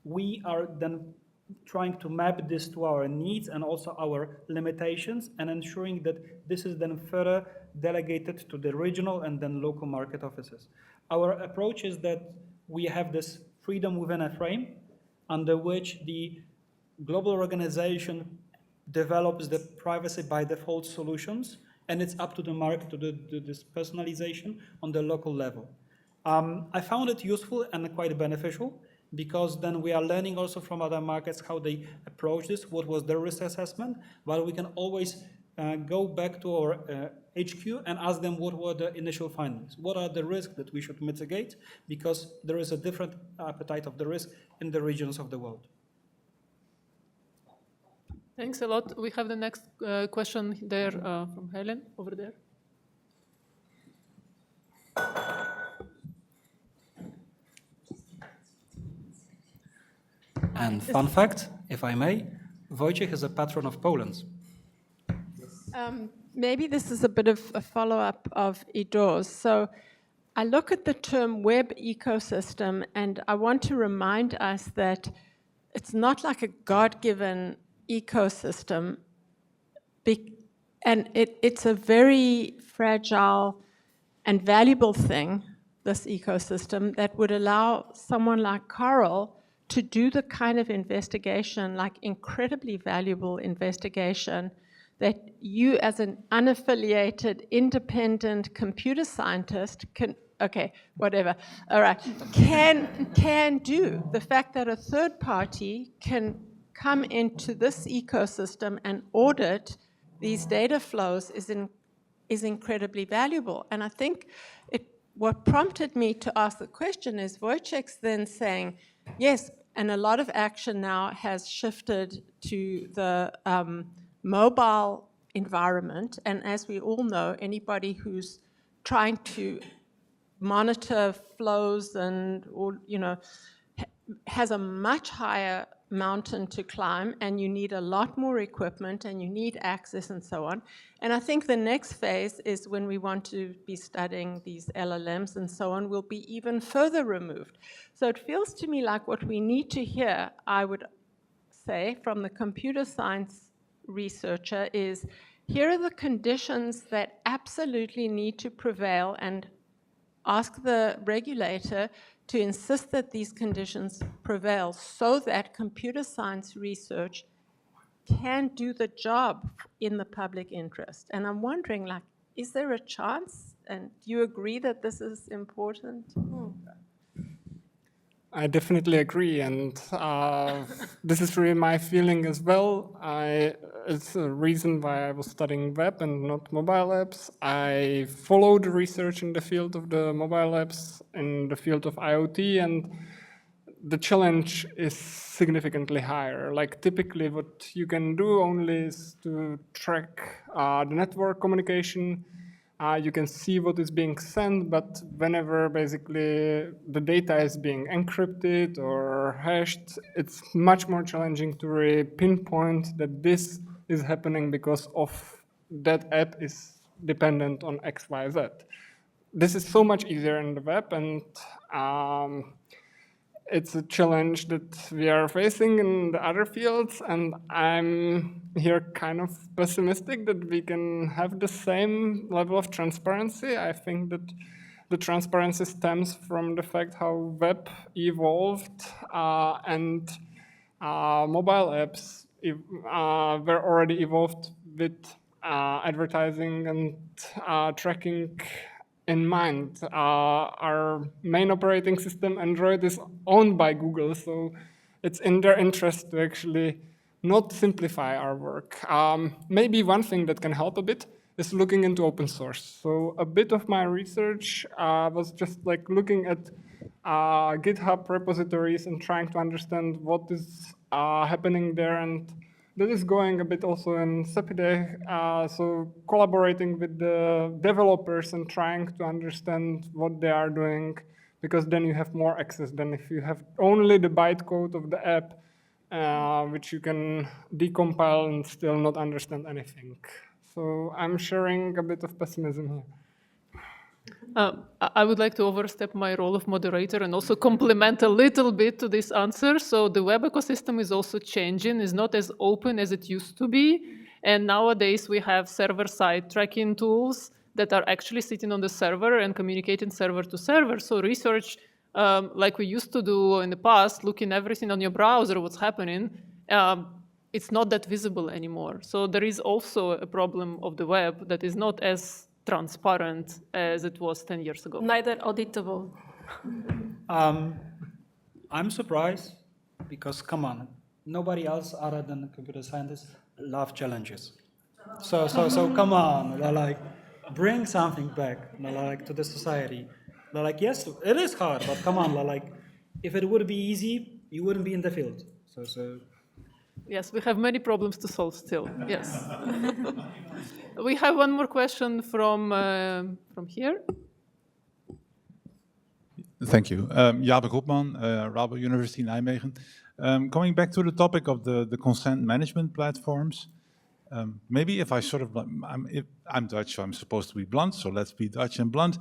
We are then trying to map this to our needs and also our limitations, and ensuring that this is then further delegated to the regional and then local market offices. Our approach is that we have this freedom within a frame under which the global organization develops the privacy by default solutions, and it's up to the market to do this personalization on the local level. I found it useful and quite beneficial, because then we are learning also from other markets how they approach this, what was their risk assessment, but we can always go back to our HQ and ask them what were the initial findings. What are the risks that we should mitigate, because there is a different appetite of the risk in the regions of the world. Thanks a lot. We have the next question there from Helen over there. And fun fact, if I may, Wojciech is a patron of Poland. Maybe this is a bit of a follow-up of Idor's. So I look at the term web ecosystem, and I want to remind us that it's not like a God-given ecosystem, and it's a very fragile and valuable thing, this ecosystem, that would allow someone like Karel to do the kind of investigation, like incredibly valuable investigation, that you as an unaffiliated, independent computer scientist can, okay, whatever, all right, can do. The fact that a third party can come into this ecosystem and audit these data flows is incredibly valuable. And I think what prompted me to ask the question is Wojciech's then saying, yes, and a lot of action now has shifted to the mobile environment. And as we all know, anybody who's trying to monitor flows and, has a much higher mountain to climb, and you need a lot more equipment, and you need access and so on. And I think the next phase is when we want to be studying these LLMs and so on, will be even further removed. So it feels to me like what we need to hear, I would say from the computer science researcher is, here are the conditions that absolutely need to prevail, and ask the regulator to insist that these conditions prevail so that computer science research can do the job in the public interest. And I'm wondering, like, is there a chance? And do you agree that this is important? I definitely agree, and this is really my feeling as well. It's a reason why I was studying web and not mobile apps. I followed research in the field of the mobile apps, in the field of IoT, and the challenge is significantly higher. Like typically what you can do only is to track the network communication. You can see what is being sent, but whenever basically the data is being encrypted or hashed, it's much more challenging to really pinpoint that this is happening because of that app is dependent on X, Y, Z. This is so much easier in the web, and it's a challenge that we are facing in the other fields, and I'm here kind of pessimistic that we can have the same level of transparency. I think that the transparency stems from the fact how web evolved and mobile apps were already evolved with advertising and tracking in mind. Our main operating system, Android, is owned by Google, so it's in their interest to actually not simplify our work. Maybe one thing that can help a bit is looking into open source. So a bit of my research was just like looking at GitHub repositories and trying to understand what is happening there, and that is going a bit also in Sepideh, so collaborating with the developers and trying to understand what they are doing, because then you have more access than if you have only the bytecode of the app, which you can decompile and still not understand anything. So I'm sharing a bit of pessimism here. I would like to overstep my role of moderator and also complement a little bit to this answer. So the web ecosystem is also changing, is not as open as it used to be. And nowadays we have server-side tracking tools that are actually sitting on the server and communicating server to server. So research, like we used to do in the past, looking everything on your browser, what's happening, it's not that visible anymore. So there is also a problem of the web that is not as transparent as it was 10 years ago. Neither auditable. I'm surprised because, come on, nobody else other than computer scientists love challenges. So come on, like, bring something back, like, to the society. Like, yes, it is hard, but come on, like, if it would be easy, you wouldn't be in the field. So. Yes, we have many problems to solve still, yes. We have one more question from here. Thank you. Jaap Hopman, Rabo University Nijmegen. Going back to the topic of the consent management platforms, maybe if I sort of, I'm Dutch, so I'm supposed to be blunt, so let's be Dutch and blunt.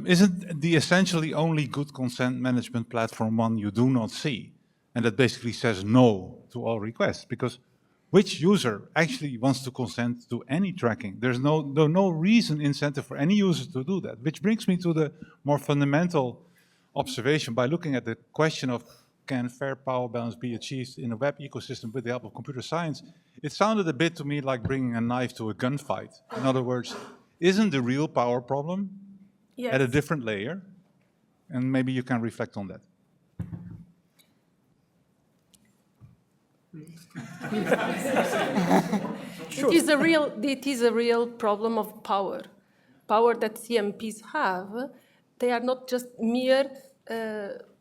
Isn't the essentially only good consent management platform one you do not see? And that basically says no to all requests, because which user actually wants to consent to any tracking? There's no reason, incentive for any user to do that, which brings me to the more fundamental observation by looking at the question of can fair power balance be achieved in a web ecosystem with the help of computer science? It sounded a bit to me like bringing a knife to a gunfight. In other words, isn't the real power problem at a different layer? And maybe you can reflect on that. Sure. It is a real problem of power. Power that CMPs have, they are not just mere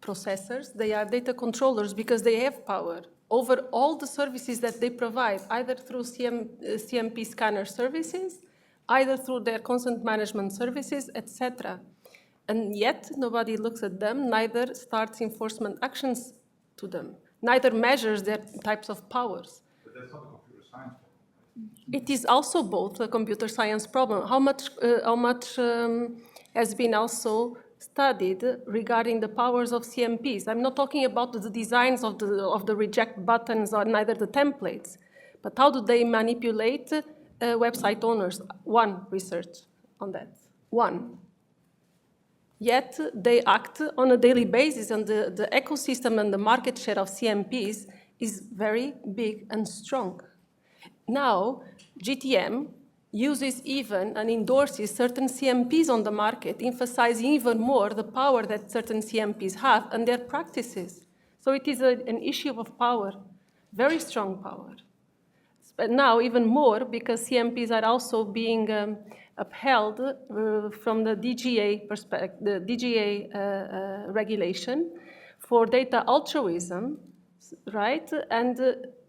processors, they are data controllers because they have power over all the services that they provide, either through CMP scanner services, either through their consent management services, etc. And yet nobody looks at them, neither starts enforcement actions to them, neither measures their types of powers. But that's not a computer science problem. It is also both a computer science problem. How much has been also studied regarding the powers of CMPs. I'm not talking about the designs of the reject buttons or neither the templates, but how do they manipulate website owners? One research on that, one. Yet they act on a daily basis, and the ecosystem and the market share of CMPs is very big and strong. Now, GTM uses even and endorses certain CMPs on the market, emphasizing even more the power that certain CMPs have and their practices. So it is an issue of power, very strong power. But now even more because CMPs are also being upheld from the DGA perspective, the DGA regulation for data altruism, right? And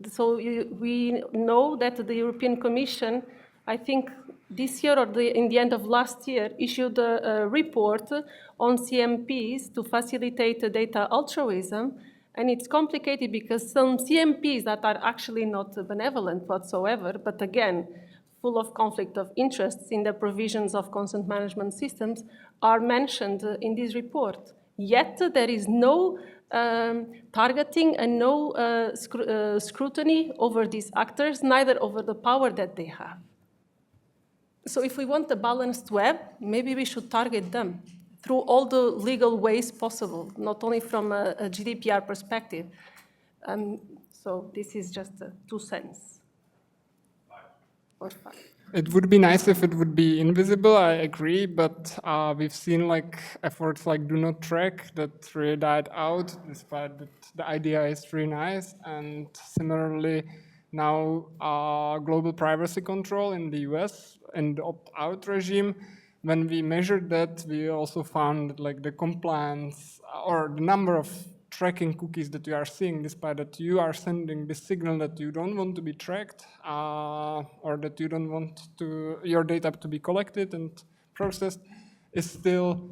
so we know that the European Commission, I think this year or in the end of last year, issued a report on CMPs to facilitate data altruism. And it's complicated because some CMPs that are actually not benevolent whatsoever, but again, full of conflict of interests in the provisions of consent management systems are mentioned in this report. Yet there is no targeting and no scrutiny over these actors, neither over the power that they have. So if we want a balanced web, maybe we should target them through all the legal ways possible, not only from a GDPR perspective. So this is just 2 cents. Or 5. It would be nice if it would be invisible, I agree, but we've seen like efforts like Do Not Track that really died out, despite that the idea is really nice. And similarly, now global privacy control in the US and the opt-out regime, when we measured that, we also found that like the compliance or the number of tracking cookies that you are seeing, despite that you are sending the signal that you don't want to be tracked or that you don't want your data to be collected and processed, is still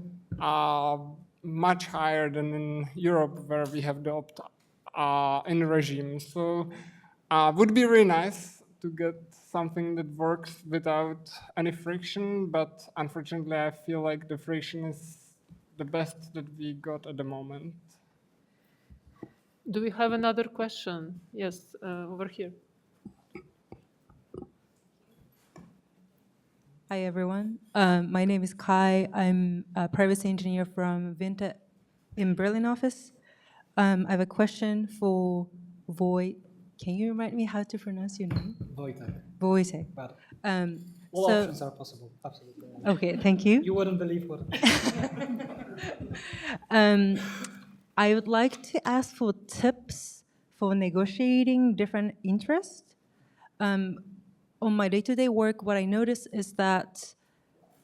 much higher than in Europe, where we have the opt-in regime. So would be really nice to get something that works without any friction, but unfortunately I feel like the friction is the best that we got at the moment. Do we have another question? Yes, over here. Hi, everyone. My name is Kai. I'm a privacy engineer from Vinta in Berlin office. I have a question for Voy. Can you remind me how to pronounce your name? Wojciech. Wojciech. All options are possible, absolutely. Okay, thank you. You wouldn't believe what. I would like to ask for tips for negotiating different interests. On my day-to-day work, what I notice is that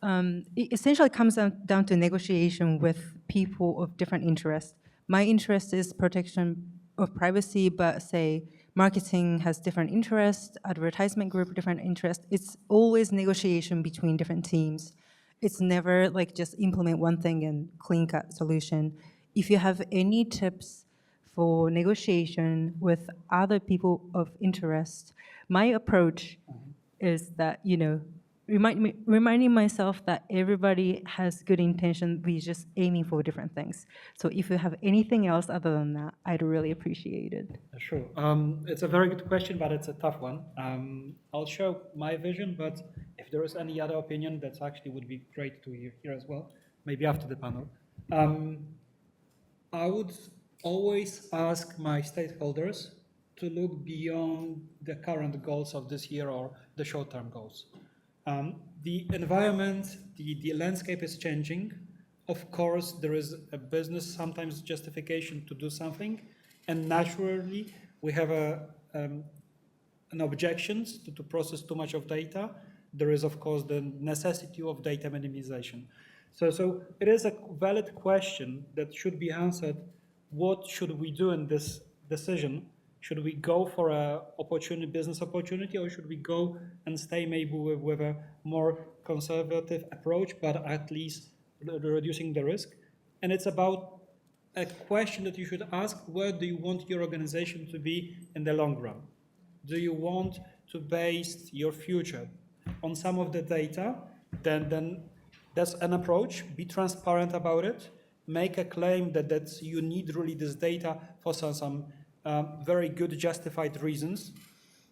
it essentially comes down to negotiation with people of different interests. My interest is protection of privacy, but say marketing has different interests, advertisement group different interests. It's always negotiation between different teams. It's never like just implement one thing and clean-cut solution. If you have any tips for negotiation with other people of interest, my approach is that, you know, reminding myself that everybody has good intention, we're just aiming for different things. So if you have anything else other than that, I'd really appreciate it. Sure. It's a very good question, but it's a tough one. I'll show my vision, but if there is any other opinion, that actually would be great to hear as well, maybe after the panel. I would always ask my stakeholders to look beyond the current goals of this year or the short-term goals. The environment, the landscape is changing. Of course, there is a business sometimes justification to do something, and naturally we have an objections to process too much of data. There is, of course, the necessity of data minimization. So it is a valid question that should be answered. What should we do in this decision? Should we go for a business opportunity, or should we go and stay maybe with a more conservative approach, but at least reducing the risk? And it's about a question that you should ask: where do you want your organization to be in the long run? Do you want to base your future on some of the data? Then That's an approach. Be transparent about it. Make a claim that you need really this data for some very good justified reasons,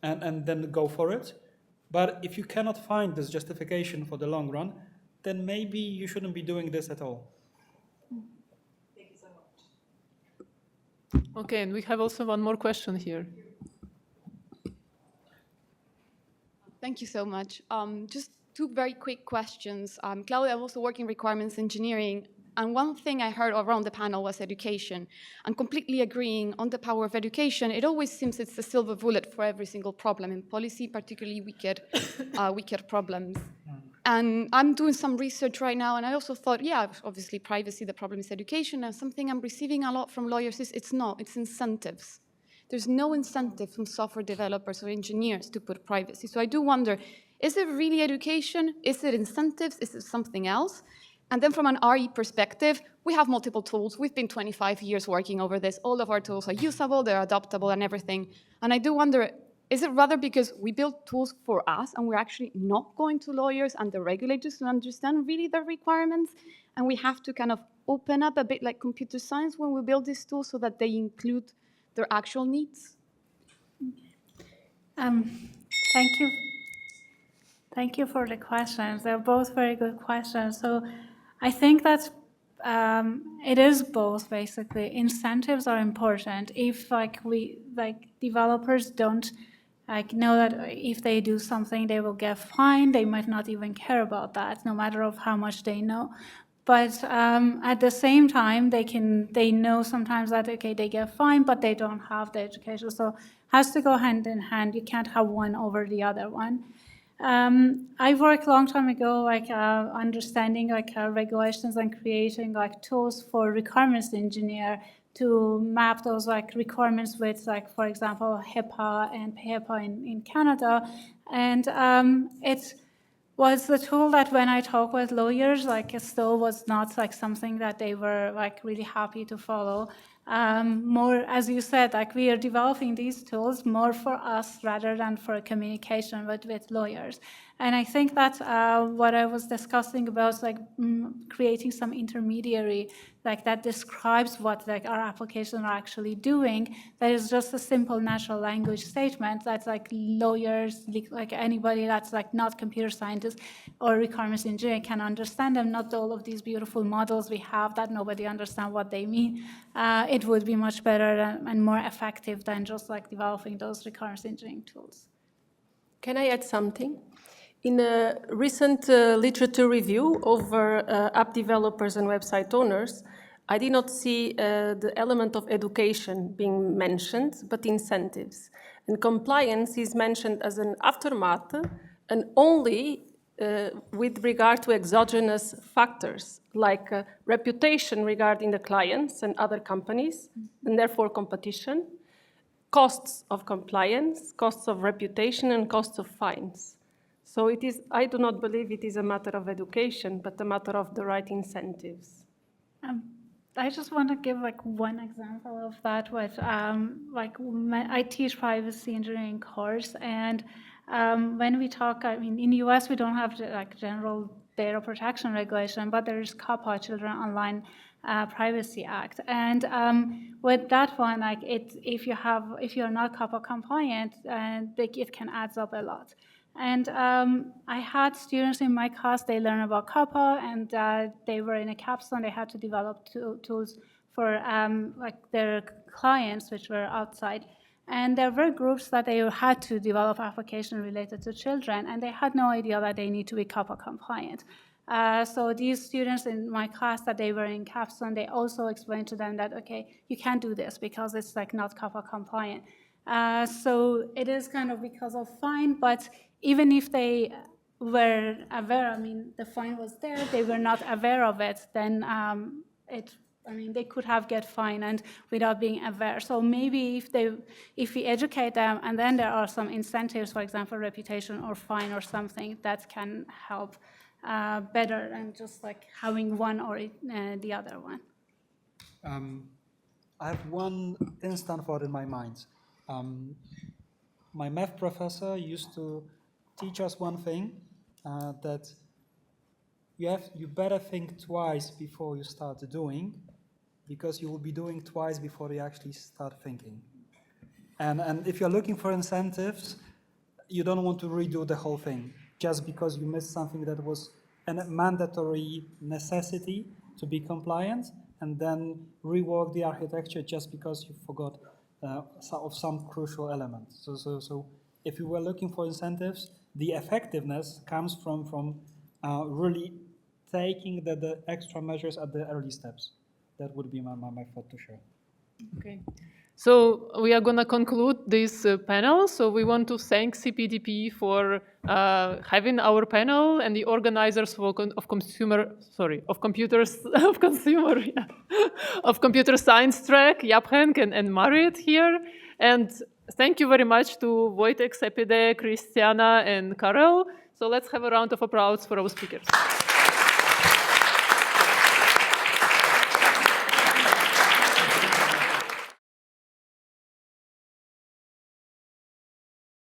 and then go for it. But if you cannot find this justification for the long run, then maybe you shouldn't be doing this at all. Thank you so much. Okay, and we have also one more question here. Thank you so much. Just two very quick questions. Claudia, I'm also working requirements engineering, and one thing I heard around the panel was education. I'm completely agreeing on the power of education. It always seems it's the silver bullet for every single problem in policy, particularly wicked problems. And I'm doing some research right now, and I also thought, yeah, obviously privacy, the problem is education, and something I'm receiving a lot from lawyers is it's incentives. There's no incentive from software developers or engineers to put privacy. So I do wonder, is it really education? Is it incentives? Is it something else? And then from an RE perspective, we have multiple tools. We've been 25 years working over this. All of our tools are usable, they're adoptable and everything. And I do wonder, is it rather because we build tools for us and we're actually not going to lawyers and the regulators to understand really the requirements? And we have to kind of open up a bit like computer science when we build these tools so that they include their actual needs? Thank you. Thank you for the questions. They're both very good questions. So I think that it is both, basically. Incentives are important. If developers don't know that if they do something, they will get fined, they might not even care about that, no matter of how much they know. But at the same time, they know sometimes that, okay, they get fined, but they don't have the education. So it has to go hand in hand. You can't have one over the other one. I worked a long time ago, understanding regulations and creating tools for requirements engineer to map those requirements with for example, HIPAA and PHIPAA in Canada. And it was the tool that when I talk with lawyers, it still was not something that they were really happy to follow. More, as you said, we are developing these tools more for us rather than for communication with lawyers. And I think that what I was discussing about creating some intermediary that describes what our applications are actually doing, that is just a simple natural language statement that lawyers, anybody that's not computer scientists or requirements engineering can understand them. Not all of these beautiful models we have that nobody understands what they mean. It would be much better and more effective than just developing those requirements engineering tools. Can I add something? In a recent literature review over app developers and website owners, I did not see the element of education being mentioned, but incentives. And compliance is mentioned as an aftermath and only with regard to exogenous factors like reputation regarding the clients and other companies, and therefore competition, costs of compliance, costs of reputation, and costs of fines. So it is, I do not believe it is a matter of education, but a matter of the right incentives. I just want to give one example of that. With I teach privacy engineering course, and when we talk, in the US we don't have general data protection regulation, but there is COPPA, Children Online Privacy Act, and with that one, if you're not COPPA compliant, it can add up a lot. And I had students in my class, they learn about COPPA, and they were in a capstone, they had to develop tools for their clients, which were outside. And there were groups that they had to develop applications related to children, and they had no idea that they need to be COPPA compliant. So these students in my class that they were in capstone, they also explained to them that, okay, you can't do this because it's not COPPA compliant. So it is kind of because of fine, but even if they were aware, the fine was there, they were not aware of it, then they could have get fined and without being aware. So maybe if we educate them, and then there are some incentives, for example, reputation or fine or something that can help better than just having one or the other one. I have one instant thought in my mind. My math professor used to teach us one thing, that you better think twice before you start doing, because you will be doing twice before you actually start thinking. And if you're looking for incentives, you don't want to redo the whole thing just because you missed something that was a mandatory necessity to be compliant, and then rework the architecture just because you forgot of some crucial elements. So if you were looking for incentives, the effectiveness comes from really taking the extra measures at the early steps. That would be my thought to share. Okay. So we are going to conclude this panel. So we want to thank CPDP for having our panel and the organizers of computer science track, Japhenk and Marit here. And thank you very much to Wojciech, Sepideh, Cristiana, and Karel. So let's have a round of applause for our speakers.